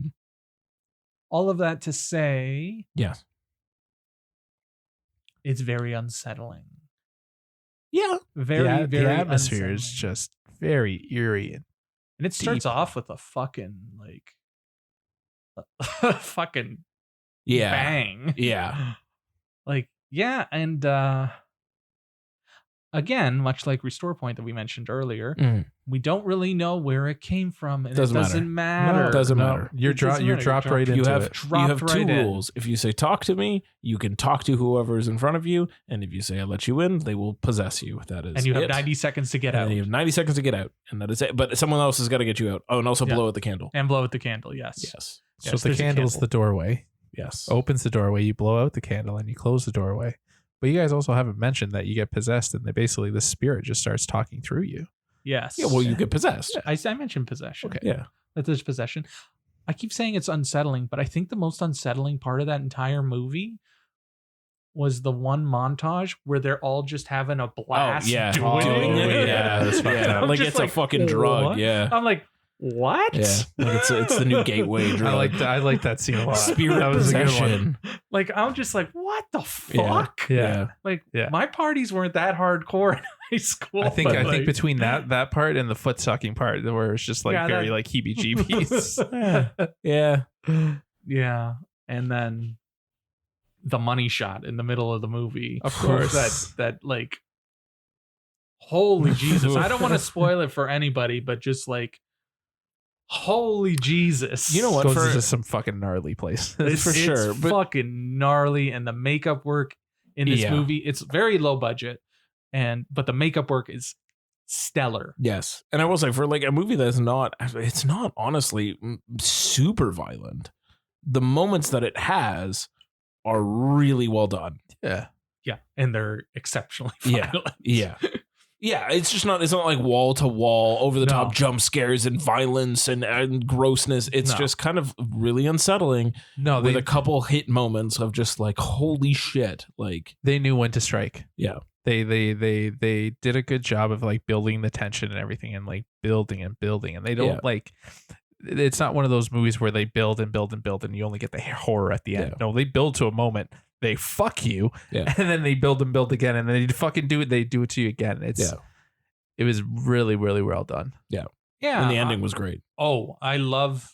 of that to say, yes, it's very unsettling. Yeah. Very, very the atmosphere unsettling. is just very eerie. And it starts deep. off with a fucking fucking bang. Yeah. And again, much like Restore Point that we mentioned earlier, we don't really know where it came from, and it doesn't matter. No, it doesn't matter. You're dropped right into it. You have two rules. If you say talk to me, you can talk to whoever is in front of you, and if you say I let you in, they will possess you. That is, and you have it. 90 seconds to get out. And you have 90 seconds to get out, and that is it. But someone else has got to get you out. Oh, and also blow out the candle. And blow out the candle. Yes. So the candle's the doorway. Yes. Opens the doorway. You blow out the candle, and you close the doorway. But you guys also haven't mentioned that you get possessed, and basically the spirit just starts talking through you. Yes. Yeah, well, you get possessed. I mentioned possession. Okay. Yeah. That there's possession. I keep saying it's unsettling, but I think the most unsettling part of that entire movie was the one montage where they're all just having a blast doing it. Yeah, that's fucked up. Like it's a fucking drug. What? Yeah. I'm like, what? Yeah. Like it's the new gateway drug. I like that scene a lot. Spirit that was possession. a good one. Like I'm just like, what the fuck? Yeah. Like my parties weren't that hardcore in high school. I think between that part and the foot sucking part, where it's just like very like heebie-jeebies. Yeah. Yeah. And then the money shot in the middle of the movie. Of course. That like, holy Jesus. I don't want to spoil it for anybody, but just like, holy Jesus. You know what? Goes into some fucking gnarly place. It's for sure. But fucking gnarly. And the makeup work in this movie, it's very low budget. But the makeup work is stellar. Yes. And I will say, for like a movie that's not honestly super violent, the moments that it has are really well done. Yeah. And they're exceptionally violent. Yeah. Yeah, it's not like wall to wall, over the top jump scares and violence and grossness. It's just kind of really unsettling. No, with a couple hit moments of just like, holy shit. Like they knew when to strike. Yeah. They did a good job of like building the tension and everything, and like building and they don't like, it's not one of those movies where they build and build and build and you only get the horror at the end. No, they build to a moment. They fuck you, and then they build and build again, and then they fucking do it. They do it to you again. It was really, really well done. Yeah. And the ending was great. Oh, I love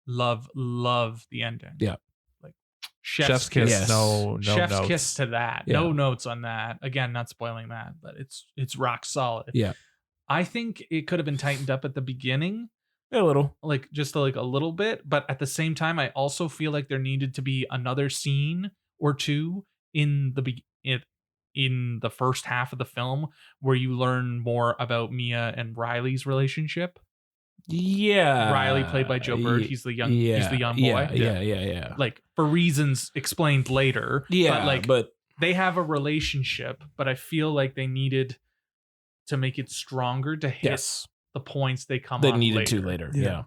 the ending. Yeah. Like chef's kiss. Yes. No chef's notes. kiss to that. Yeah. No notes on that. Again, not spoiling that, but it's rock solid. Yeah. I think it could have been tightened up at the beginning. A little. Like just like a little bit, but at the same time, I also feel like there needed to be another scene or two in the first half of the film where you learn more about Mia and Riley's relationship. Yeah. Riley played by Joe Bird. He's the young boy. Yeah. Like for reasons explained later. Yeah. But they have a relationship, but I feel like they needed to make it stronger to hit the points they needed to later. Yeah.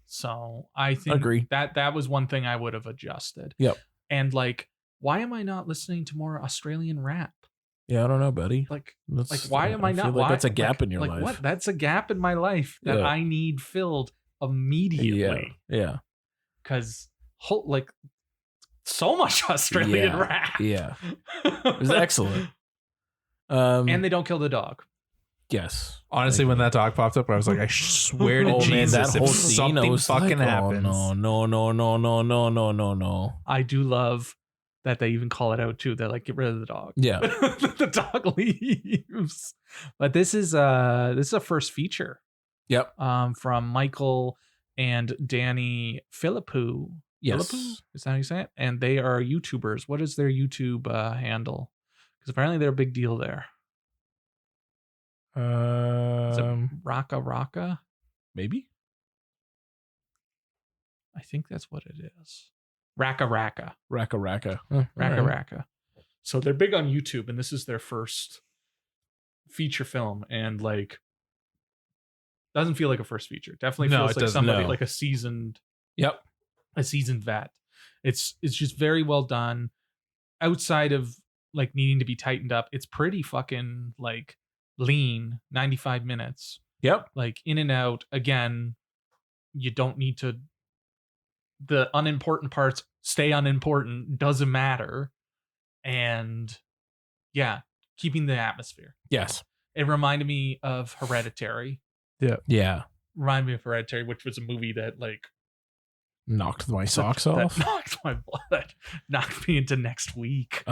So I think agree that was one thing I would have adjusted. Yep. And like, why am I not listening to more Australian rap? Yeah, I don't know, buddy. Like why am I not? Feel like that's a gap in your life. What? That's a gap in my life that I need filled immediately. Yeah. Because like so much Australian rap. Yeah. It was excellent. And they don't kill the dog. Yes. Honestly, when that dog popped up, I was like, I swear to Jesus, that whole if scene, something fucking happens. No. I do love that they even call it out too. They're like, get rid of the dog. Yeah. The dog leaves. But this is a first feature. Yep. From Michael and Danny Philippou. Yes. Philippou? Is that how you say it? And they are YouTubers. What is their YouTube handle? Because apparently they're a big deal there. Is it Raka? Maybe. I think that's what it is. Raka. Raka. Raka. So they're big on YouTube, and this is their first feature film, and like doesn't feel like a first feature. Definitely No, feels it like doesn't. somebody No. like a seasoned Yep. vet. It's just very well done. Outside of like needing to be tightened up, it's pretty fucking like lean. 95 minutes, Yep. like in and out. Again, you don't need to. The unimportant parts stay unimportant. Doesn't matter, and yeah, keeping the atmosphere. Yes. It reminded me of Hereditary. Yeah. Reminded me of Hereditary, which was a movie that like Knocked my socks that off. knocked my blood, knocked me into next week.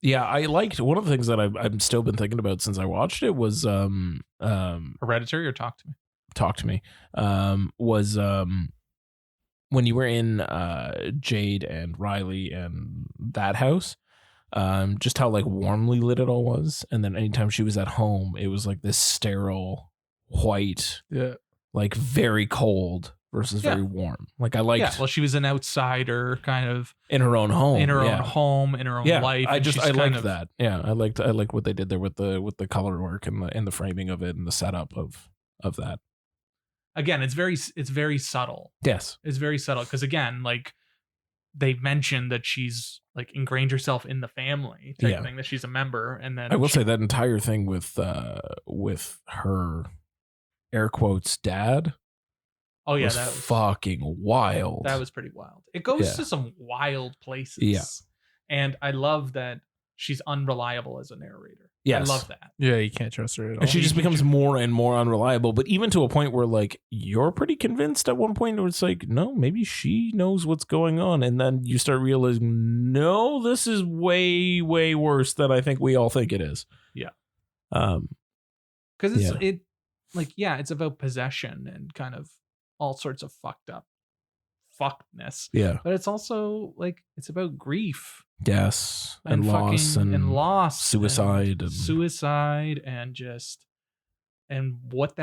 Yeah, I liked one of the things that I've still been thinking about since I watched it was Hereditary or Talk to Me. Talk to Me. Was when you were in Jade and Riley and that house, just how like warmly lit it all was, and then anytime she was at home, it was like this sterile white, like very cold versus very warm. Like I liked, Yeah, well, she was an outsider, kind of in her own home, in her own home, in her own life. I and she's kind liked of- that. Yeah, I liked what they did there with the color work and the framing of it and the setup of that. Again, it's very subtle. Yes. It's very subtle because again, like they mentioned that she's like ingrained herself in the family type thing, that she's a member, and then I will say that entire thing with her air quotes dad. oh yeah, was that was fucking wild. That was pretty wild. It goes Yeah. to some wild places. Yeah. And I love that she's unreliable as a narrator. Yes. I love that. Yeah, you can't trust her at all. And she just becomes more and more unreliable, but even to a point where like you're pretty convinced at one point where it's like, no, maybe she knows what's going on, and then you start realizing, no, this is way, way worse than I think we all think it is. Yeah. Because it's about possession and kind of all sorts of fuckedness. Yeah. But it's also like it's about grief Yes. And loss and loss, suicide and suicide and just and what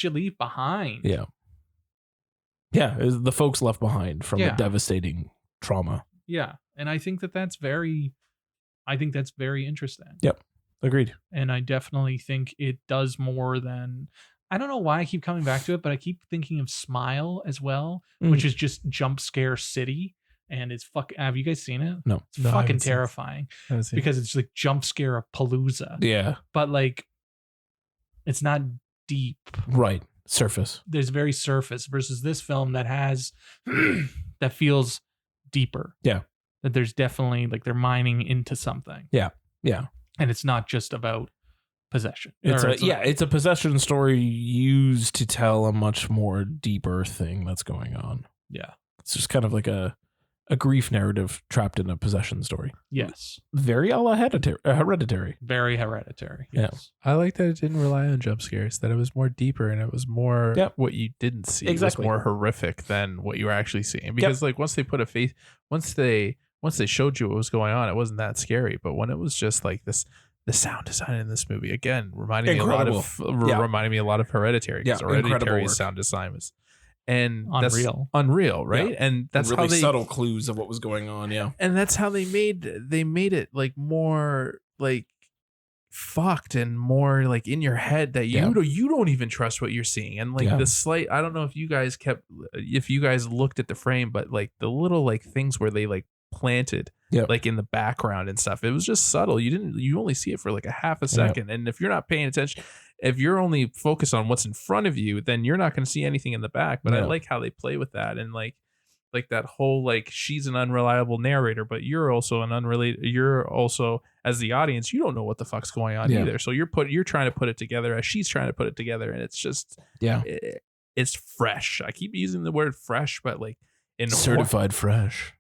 you leave behind. yeah. Yeah, is the folks left behind from Yeah. a devastating trauma. Yeah. And I think that's very interesting. Yep. Agreed. And I definitely think it does more than, I don't know why I keep coming back to it, but I keep thinking of Smile as well, which is just jump scare city. And it's have you guys seen it? No. It's No, I fucking haven't seen it. terrifying I haven't seen it. because it's like jump scare of Palooza, Yeah. but like it's not deep. Right. Surface. There's very surface versus this film that has that feels deeper. Yeah. That there's definitely like they're mining into something. Yeah. And it's not just about possession. It's Or it's a possession story used to tell a much more deeper thing that's going on. Yeah. It's just kind of like a grief narrative trapped in a possession story. Yes. Very a la Hereditary. Very Hereditary. Yeah. Yes. I like that it didn't rely on jump scares, that it was more deeper and it was more what you didn't see. Exactly. It was more horrific than what you were actually seeing. Because like once they put a face, once they showed you what was going on, it wasn't that scary. But when it was just like this, the sound design in this movie, again, reminding me a lot of Hereditary. Because Hereditary's sound design was unreal, right? Yeah. And that's really how they subtle clues of what was going on. Yeah. and that's how they made it like more like fucked and more like in your head that you don't even trust what you're seeing. And like the slight, I don't know if you guys looked at the frame, but like the little like things where they like planted like in the background and stuff, it was just subtle. You only see it for like a half a second. And if you're not paying attention, if you're only focused on what's in front of you, then you're not going to see anything in the back. But I like how they play with that. And like that whole like she's an unreliable narrator, but you're also as the audience, you don't know what the fuck's going on either. So you're trying to put it together as she's trying to put it together, and it's just it's fresh. I keep using the word fresh, but like in certified fresh.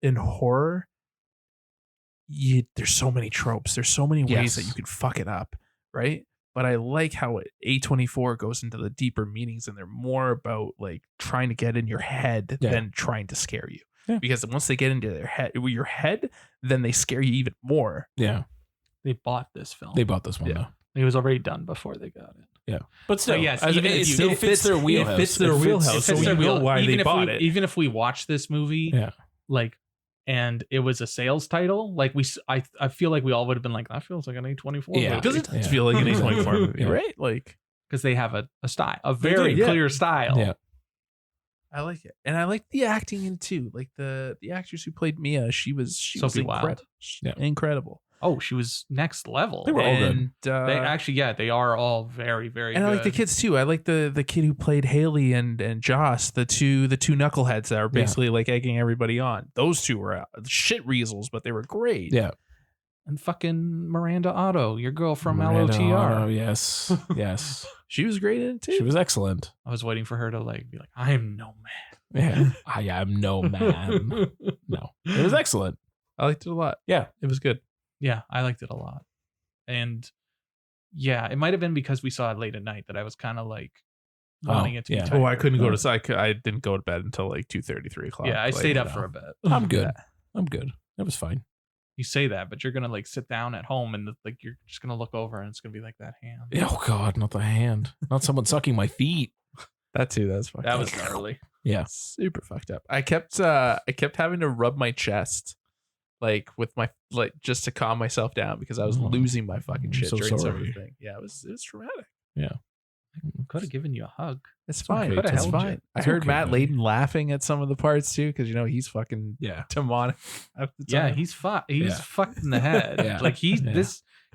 In horror, there's so many tropes. There's so many ways that you can fuck it up, right? But I like how A24 goes into the deeper meanings, and they're more about like trying to get in your head than trying to scare you. Yeah. Because once they get into your head, then they scare you even more. Yeah. They bought this film. They bought this one though. It was already done before they got it. Yeah. But still, yes, it still fits their wheelhouse. It fits their wheelhouse. So we know why they bought it. Even if we watch this movie, like and it was a sales title, like I feel like we all would have been like, that feels like an A24 Yeah. movie. Does it feel like an A24 movie, Yeah. right? Like, Because they have a style, a very do, clear style. Yeah. I like it, and I like the acting in too. Like the actress who played Mia, she was Sophie Wilde. incredible. Yeah. Incredible. Oh, she was next level. They were all good. And They actually, they are all very, very and good. I like the kids too. I like the kid who played Haley and Joss, the two knuckleheads that are basically like egging everybody on. Those two were shit weasels, but they were great. Yeah. And fucking Miranda Otto, your girl from Miranda LOTR. Otto, yes. Yes. She was great in it too. She was excellent. I was waiting for her to like be like, I am no Yeah. I am no man. man. No. It was excellent. I liked it a lot. Yeah. It was good. Yeah, I liked it a lot. And yeah, it might have been because we saw it late at night that I was kind of like wanting it to be yeah. tighter. Oh, I couldn't go to sleep. I didn't go to bed until like 2:30, 3 o'clock. Yeah, I Like, stayed up you for know. a bit. I'm good. Yeah. I'm good. That was fine. You say that, but you're gonna like sit down at home and like you're just gonna look over and it's gonna be like that hand. Oh God, not the hand. Not someone sucking my feet. That too. That's fucked That up. was gnarly. Yeah. Super fucked up. I kept having to rub my chest, like with my just to calm myself down because I was Oh, losing my fucking I'm shit so during some of sorry. the thing. Yeah, it was traumatic. Could have given you a hug. It's It's fine. okay. It's Coulda held fine. you. I It's heard okay, Matt buddy. Layden laughing at some of the parts too because he's fucking Yeah. demonic. At the Yeah, time. he's fucked Yeah. fucked in the head. Yeah. Like he Yeah.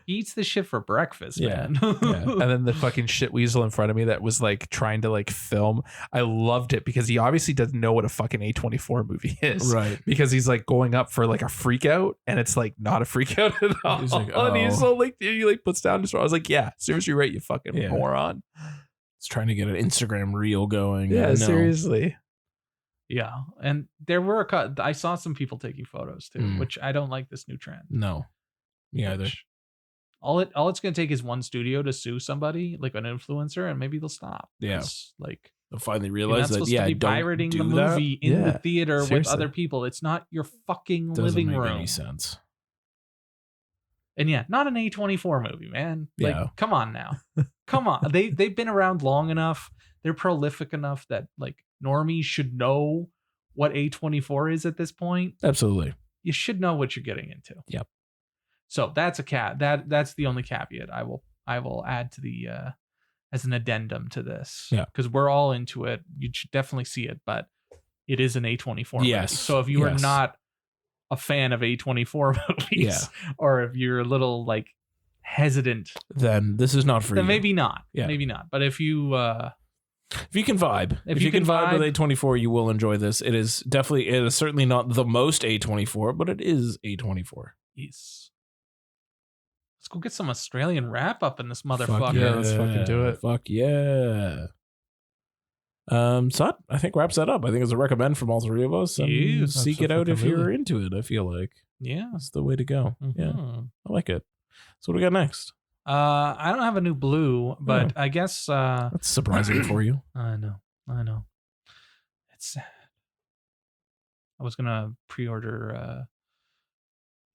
eats this shit for breakfast, Yeah. man. And then the fucking shit weasel in front of me that was like trying to like film. I loved it because he obviously doesn't know what a fucking A24 movie is. Right. Because he's like going up for like a freak out and it's like not a freak out at all. He's like, And he's oh. so like he like puts down his phone. I was like, yeah, seriously, right, you fucking Yeah. moron. It's trying to get an Instagram reel going. Yeah, No. seriously. Yeah, and there were I saw some people taking photos too, Mm. which I don't like this new trend. No. Me either. Which all it's going to take is one studio to sue somebody, like an influencer, and maybe they'll stop. Yeah. It's like They'll finally you're realize not that, supposed yeah, to be don't pirating do the that. movie in the Yeah, theater with seriously. other people. It's not your fucking Doesn't living make room. any sense. And yeah, not an A24 movie, man. Like, Yeah. come on now. Come on. They've been around long enough. They're prolific enough that like normies should know what A24 is at this point. Absolutely. You should know what you're getting into. Yep. So that's that's the only caveat I will add to the as an addendum to this. Yeah. Because we're all into it. You should definitely see it, but it is an A24 movie. Yes. So if you are Yes. not a fan of A24 movies, or if you're a little like hesitant, Then this is not for then you. maybe not. Yeah. Maybe not. But if you If you can vibe, If if you you can can vibe vibe- with A24, you will enjoy this. It is certainly not the most A24, but it is A24. yes. Let's go get some Australian wrap up in this Fuck motherfucker. yeah. let's fucking do it. Fuck yeah. So that, I think, wraps that up. I think it's a recommend from all three of us. And Yes, seek it out if absolutely. you're into it. I feel like Yeah. that's the way to go. Yeah, Mhm. I like it. So what do we got next? I don't have a new blue, but I guess That's surprising for you. I know. It's sad. I was gonna pre-order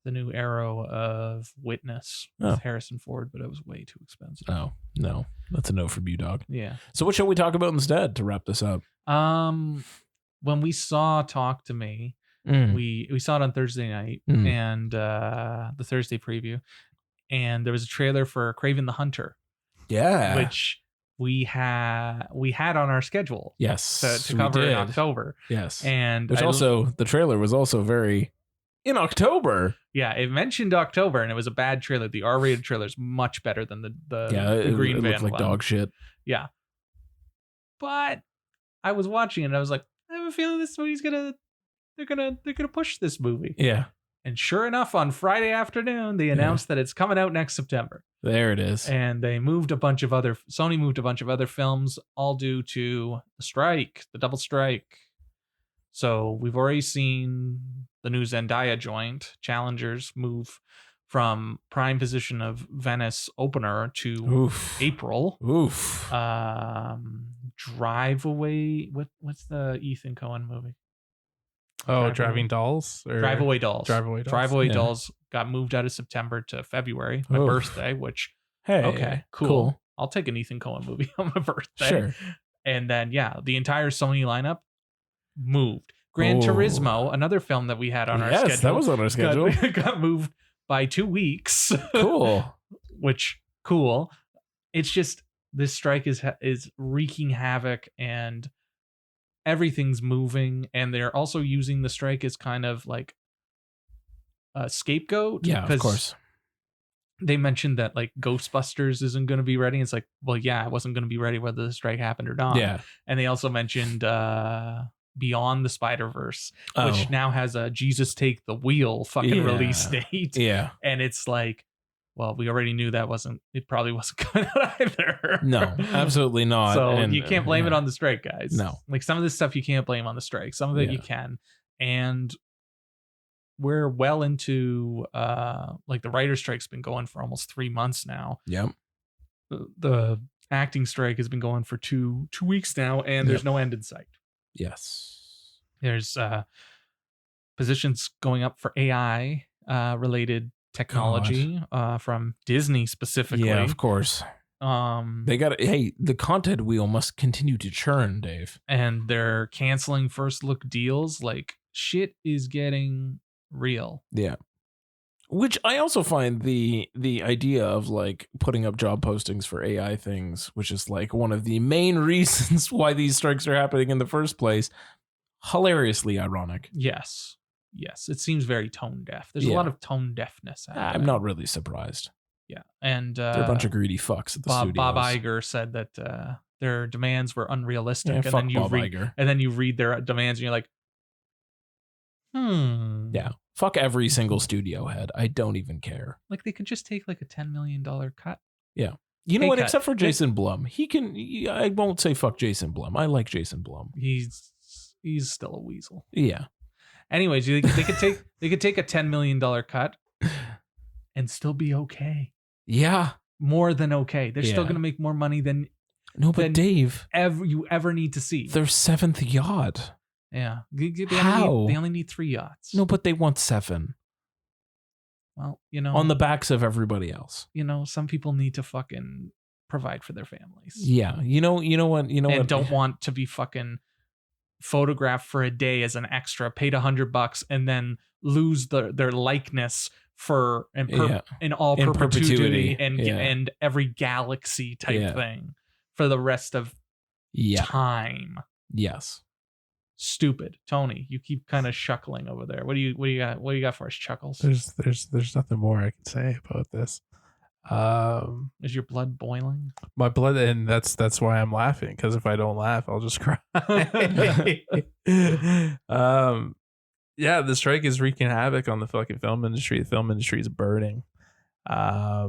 the new Arrow of Witness with Oh. Harrison Ford, but it was way too expensive. Oh no, that's a no from you, dog. Yeah. So what shall we talk about instead to wrap this up? When we saw Talk to Me, we saw it on Thursday night Mm. and the Thursday preview, and there was a trailer for Kraven the Hunter, Yeah. which we had on our schedule yes. to we cover in did. October. Yes. And Which also, the trailer was also very in October. yeah, it mentioned October, and it was a bad trailer. The R-rated trailer is much better than the Green it Van looked like one. dog shit. Yeah, but I was watching it, and I was like, I have a feeling this movie's they're gonna push this movie. Yeah. And sure enough, on Friday afternoon, they announced that it's coming out next September. There it is. And they moved Sony moved a bunch of other films, all due to the double strike. So we've already seen the new Zendaya joint, Challengers, move from prime position of Venice opener to Oof. April. Oof. Drive Away. What's the Ethan Cohen movie? Oh, Drive Driving Dolls? Or Drive Away Dolls. Drive Away Dolls. Drive Away Yeah. Dolls got moved out of September to February, my Oof. birthday, which Hey. okay, cool. I'll take an Ethan Cohen movie on my birthday. Sure. And then, yeah, the entire Sony lineup moved. Gran Turismo, another film that we had on our schedule. Yes, that was on our schedule. Got moved by 2 weeks. Cool. Which, cool. It's just, this strike is wreaking havoc and everything's moving. And they're also using the strike as kind of like a scapegoat. Yeah, of course. They mentioned that like Ghostbusters isn't going to be ready. It's like, well, yeah, it wasn't going to be ready whether the strike happened or not. Yeah. And they also mentioned Beyond the Spider-Verse, which now has a Jesus Take the Wheel fucking release date. Yeah. And it's like, well, we already knew it probably wasn't coming out either. No, absolutely not. So you can't blame it on the strike, guys. No. Like some of this stuff you can't blame on the strike. Some of it you can. And we're well into like the writer's strike's been going for almost 3 months now. Yep. The acting strike has been going for two weeks now, and there's no end in sight. Yes. There's positions going up for AI related technology from Disney specifically. Yeah, of course. They got the content wheel must continue to churn, Dave. And they're canceling first look deals. Like shit is getting real. Yeah. Which I also find the idea of like putting up job postings for AI things, which is like one of the main reasons why these strikes are happening in the first place, hilariously ironic. Yes. It seems very tone deaf. There's a lot of tone deafness. I'm not really surprised. Yeah. And they're a bunch of greedy fucks at the studios. Bob Iger said that their demands were unrealistic. Yeah, and fuck then Bob Iger. And then you read their demands and you're like, Yeah. Fuck every single studio head. I don't even care. Like they could just take like a $10 million cut. Yeah. You know Pay what? cut. Except for Jason Blum. I won't say fuck Jason Blum. I like Jason Blum. He's still a weasel. Yeah. Anyways, they could take a $10 million cut and still be okay. Yeah. More than okay. They're still going to make more money than Dave, you ever need to see. their 7th yacht. Yeah. They only need 3 yachts. No, but they want 7 Well, on the backs of everybody else. Some people need to fucking provide for their families. Yeah. You know what? And don't want to be fucking photographed for a day as an extra, paid $100 and then lose their likeness in all perpetuity and every galaxy type thing for the rest of time. Yes. Stupid. Tony, you keep kind of shuckling over there. What do you got for us, Chuckles? There's nothing more I can say about this. Is your blood boiling? My blood, and that's why I'm laughing, because if I don't laugh, I'll just cry. Yeah, the strike is wreaking havoc on the fucking film industry. The film industry is burning. My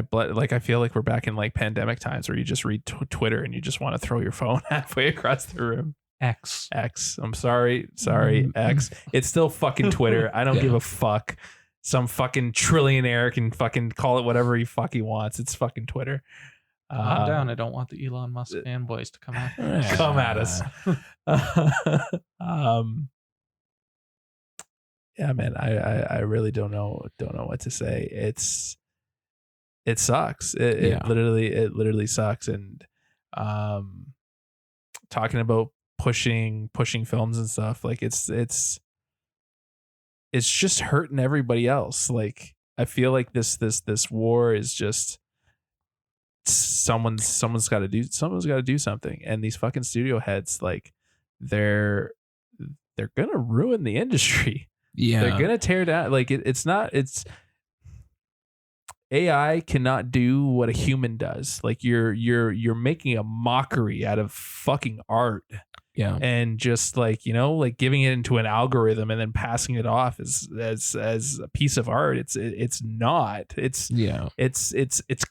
blood, like I feel like we're back in like pandemic times where you just read Twitter and you just want to throw your phone halfway across the room. X. I'm sorry, X. It's still fucking Twitter. I don't give a fuck. Some fucking trillionaire can fucking call it whatever he fucking wants. It's fucking Twitter. Calm down. I don't want the Elon Musk fanboys to come at us. Yeah, man. I really don't know what to say. It sucks. It literally sucks. And talking about pushing films and stuff, like it's just hurting everybody else. Like I feel like this war is just someone's got to do something, and these fucking studio heads, like they're gonna ruin the industry. Yeah, they're gonna tear down. Like it's AI cannot do what a human does. Like you're making a mockery out of fucking art. Yeah. And just like, like giving it into an algorithm and then passing it off as a piece of art. It's not. It's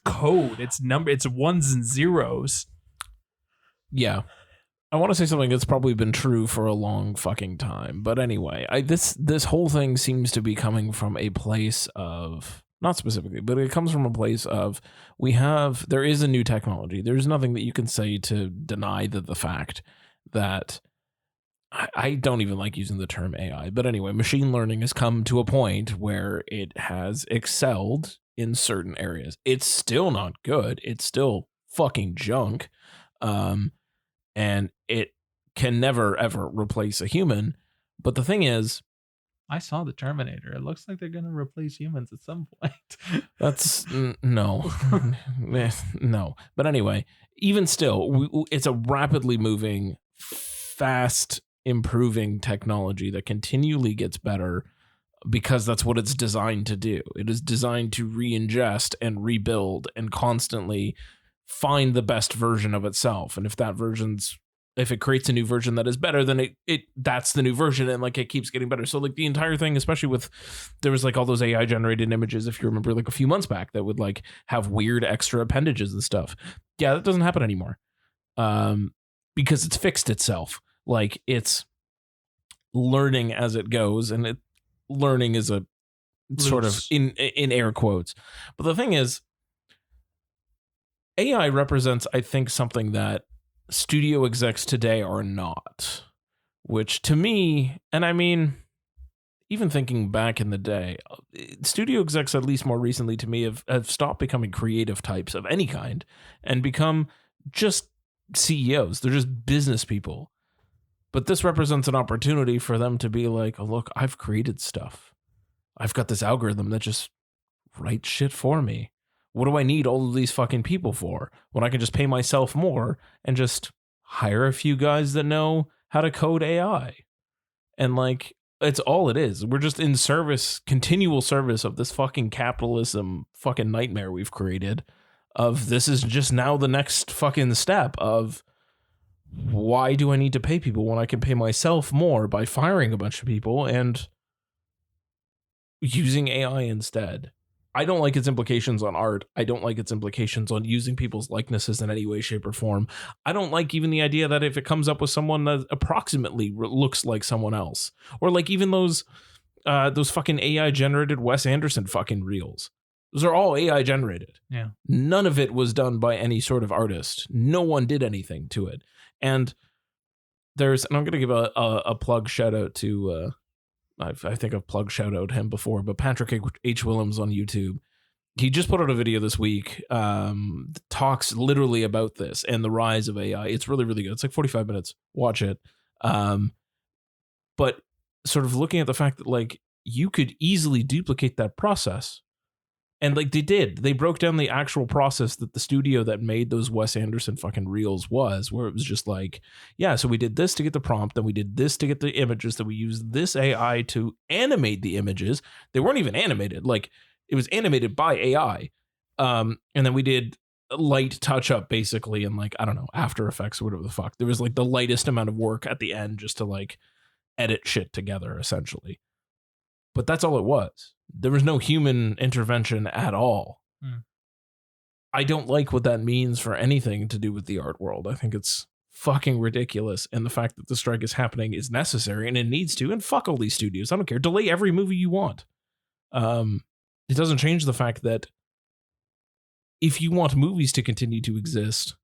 code. It's ones and zeros. Yeah. I want to say something that's probably been true for a long fucking time. But anyway, this whole thing seems to be coming from a place of, not specifically, but it comes from a place of there is a new technology. There's nothing that you can say to deny the fact that I don't even like using the term AI, but anyway, machine learning has come to a point where it has excelled in certain areas. It's still not good. It's still fucking junk. And it can never, ever replace a human. But the thing is, I saw the Terminator. It looks like they're going to replace humans at some point. that's no. No. But anyway, even still, it's a rapidly moving, fast improving technology that continually gets better because that's what it's designed to do. It is designed to re-ingest and rebuild and constantly find the best version of itself. And if it creates a new version that is better, then that's the new version, and like it keeps getting better. So like the entire thing, especially with, there was like all those AI generated images, if you remember, like a few months back, that would like have weird extra appendages and stuff. Yeah, that doesn't happen anymore. Because it's fixed itself. Like it's learning as it goes, and learning is a sort of in air quotes. But the thing is, AI represents, I think, something that studio execs today are not, which to me, and I mean, even thinking back in the day, studio execs, at least more recently to me, have stopped becoming creative types of any kind and become just CEOs. They're just business people. But this represents an opportunity for them to be like, oh, look, I've created stuff. I've got this algorithm that just writes shit for me. What do I need all of these fucking people for when I can just pay myself more and just hire a few guys that know how to code AI? And like, it's all it is. We're just in service, continual service of this fucking capitalism fucking nightmare we've created. Of this is just now the next fucking step of, why do I need to pay people when I can pay myself more by firing a bunch of people and using AI instead? I don't like its implications on art. I don't like its implications on using people's likenesses in any way, shape, or form. I don't like even the idea that if it comes up with someone that approximately looks like someone else, or like even those fucking AI generated Wes Anderson fucking reels. Those are all AI generated. Yeah. None of it was done by any sort of artist. No one did anything to it. And I'm going to give a plug shout out to, I think I've plug shout out him before, but Patrick H. Willems on YouTube. He just put out a video this week, talks literally about this and the rise of AI. It's really, really good. It's like 45 minutes. Watch it. But sort of looking at the fact that like you could easily duplicate that process. And like they broke down the actual process that the studio that made those Wes Anderson fucking reels was, where it was just like, yeah, so we did this to get the prompt, then we did this to get the images, then we used this AI to animate the images. They weren't even animated. Like it was animated by AI. And then we did light touch up basically. And like, I don't know, After Effects or whatever the fuck. There was like the lightest amount of work at the end just to like edit shit together essentially. But that's all it was. There was no human intervention at all. I don't like what that means for anything to do with the art world. I think it's fucking ridiculous. And the fact that the strike is happening is necessary and it needs to. And fuck all these studios. I don't care. Delay every movie you want. It doesn't change the fact that if you want movies to continue to exist,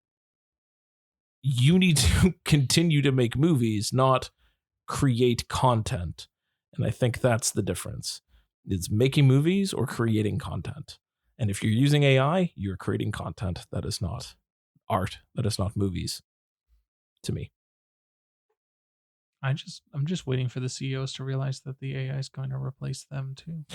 you need to continue to make movies, not create content. And I think that's the difference. It's making movies or creating content. And if you're using AI, you're creating content. That is not art. That is not movies to me. I'm just waiting for the CEOs to realize that the AI is going to replace them too.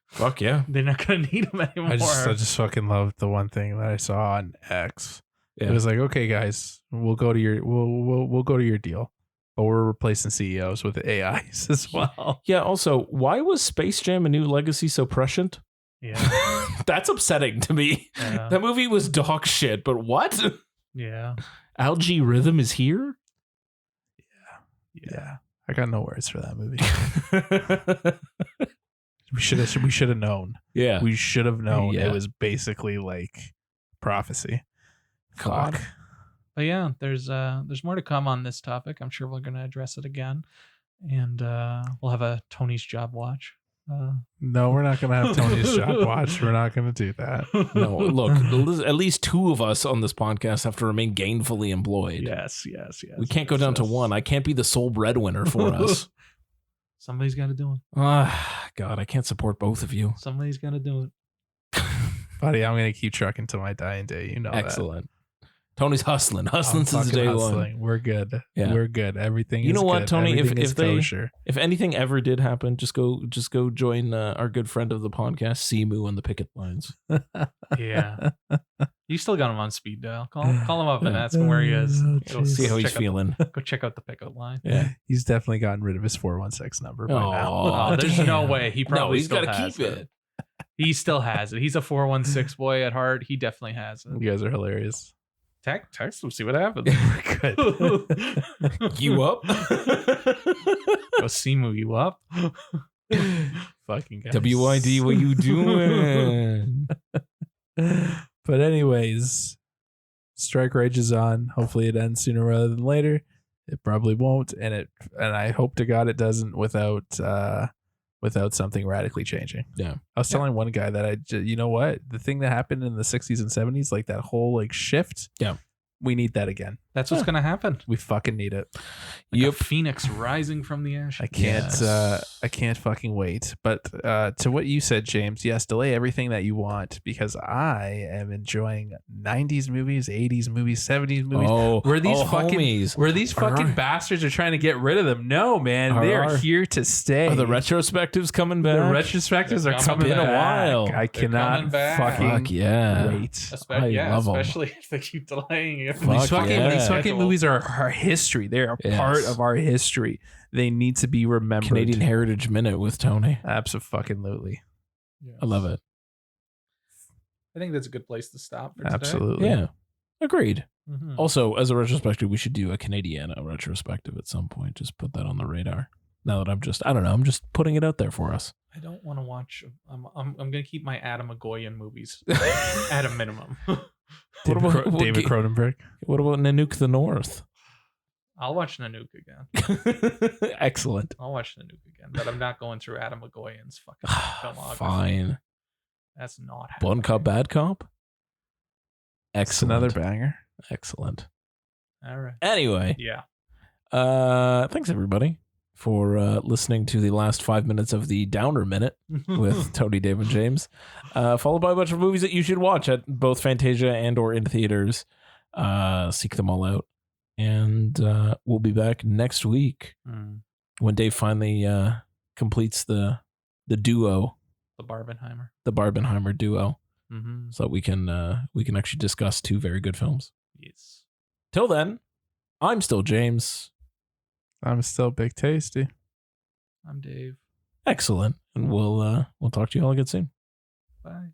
Fuck yeah. They're not going to need them anymore. I just fucking love the one thing that I saw on X. Yeah. It was like, okay, guys, we'll go to your deal. But we're replacing CEOs with AIs as well. Yeah. Also, why was Space Jam: A New Legacy so prescient? Yeah, that's upsetting to me. Yeah. That movie was dog shit. But what? Yeah. Algae Rhythm is here. Yeah. I got no words for that movie. we should have known. Yeah. We should have known. Yeah. It was basically like prophecy. God. Fuck. But yeah, there's more to come on this topic. I'm sure we're going to address it again, and we'll have a Tony's Job Watch. No, we're not going to have Tony's Job Watch. We're not going to do that. No, look, at least two of us on this podcast have to remain gainfully employed. Yes. We can't go down to one. I can't be the sole breadwinner for us. Somebody's got to do it. God, I can't support both of you. Somebody's got to do it. Buddy, I'm going to keep trucking till my dying day. You know Excellent. Tony's hustling since fucking day hustling. one. We're good. Yeah. We're good. Everything. You is know what, good. Tony? Everything is If they kosher. if anything ever did happen, just go join our good friend of the podcast, Simu, on the picket lines. Yeah. You still got him on speed dial. Call him up and ask him where he is. Oh, Go See how he's check out- feeling. Go check out the pickup line. Yeah. He's definitely gotten rid of his 416 number by now. Oh, there's no way. He probably he's still got to has keep it. He still has it. He's a 416 boy at heart. He definitely has it. You guys are hilarious. Text him, see what happens. Good. You up? Oh, Go Simu you up. Fucking guys. WID, what you doing? But anyways, strike rages on. Hopefully it ends sooner rather than later. It probably won't, and I hope to God it doesn't without something radically changing. Yeah. I was telling one guy that you know what? The thing that happened in the 60s and 70s, like that whole like shift. Yeah. We need that again. That's what's gonna happen. We fucking need it. Like a phoenix rising from the ashes. I can't fucking wait. But to what you said, James, yes, delay everything that you want because I am enjoying 90s movies, 80s movies, 70s movies. Where these fucking bastards are trying to get rid of them. No, man, they are here to stay. Are the retrospectives coming back? The retrospectives are coming been a back. while. I cannot coming back. fucking Fuck yeah. wait. Especially if they keep delaying it. These Fuck fucking yeah. movies are our history. They are part of our history. They need to be remembered. Canadian Heritage Minute with Tony. Absolutely. I love it. I think that's a good place to stop for today. Absolutely. Yeah. Agreed. Mhm. Also, as a retrospective, we should do a Canadiana retrospective at some point. Just put that on the radar. Now that I'm just putting it out there for us. I don't want to watch. I'm gonna keep my Adam Agoyan movies at a minimum. David Cronenberg. What about Nanook the North? I'll watch Nanook again. Excellent. I'll watch Nanook again, but I'm not going through Adam Agoyan's fucking filmography. Fine. That's not happening. One Cop, Bad Cop. It's Excellent. another banger. Excellent. All right. Anyway, Yeah. thanks everybody for listening to the last 5 minutes of the Downer Minute with Tony, Dave, and James, followed by a bunch of movies that you should watch at both Fantasia and or in theaters. Seek them all out. And we'll be back next week when Dave finally completes the duo, The Barbenheimer. the Barbenheimer duo, Mm-hmm. so that we can actually discuss two very good films. Yes. Till then, I'm still James. I'm still Big Tasty. I'm Dave. Excellent, and we'll talk to you all again soon. Bye.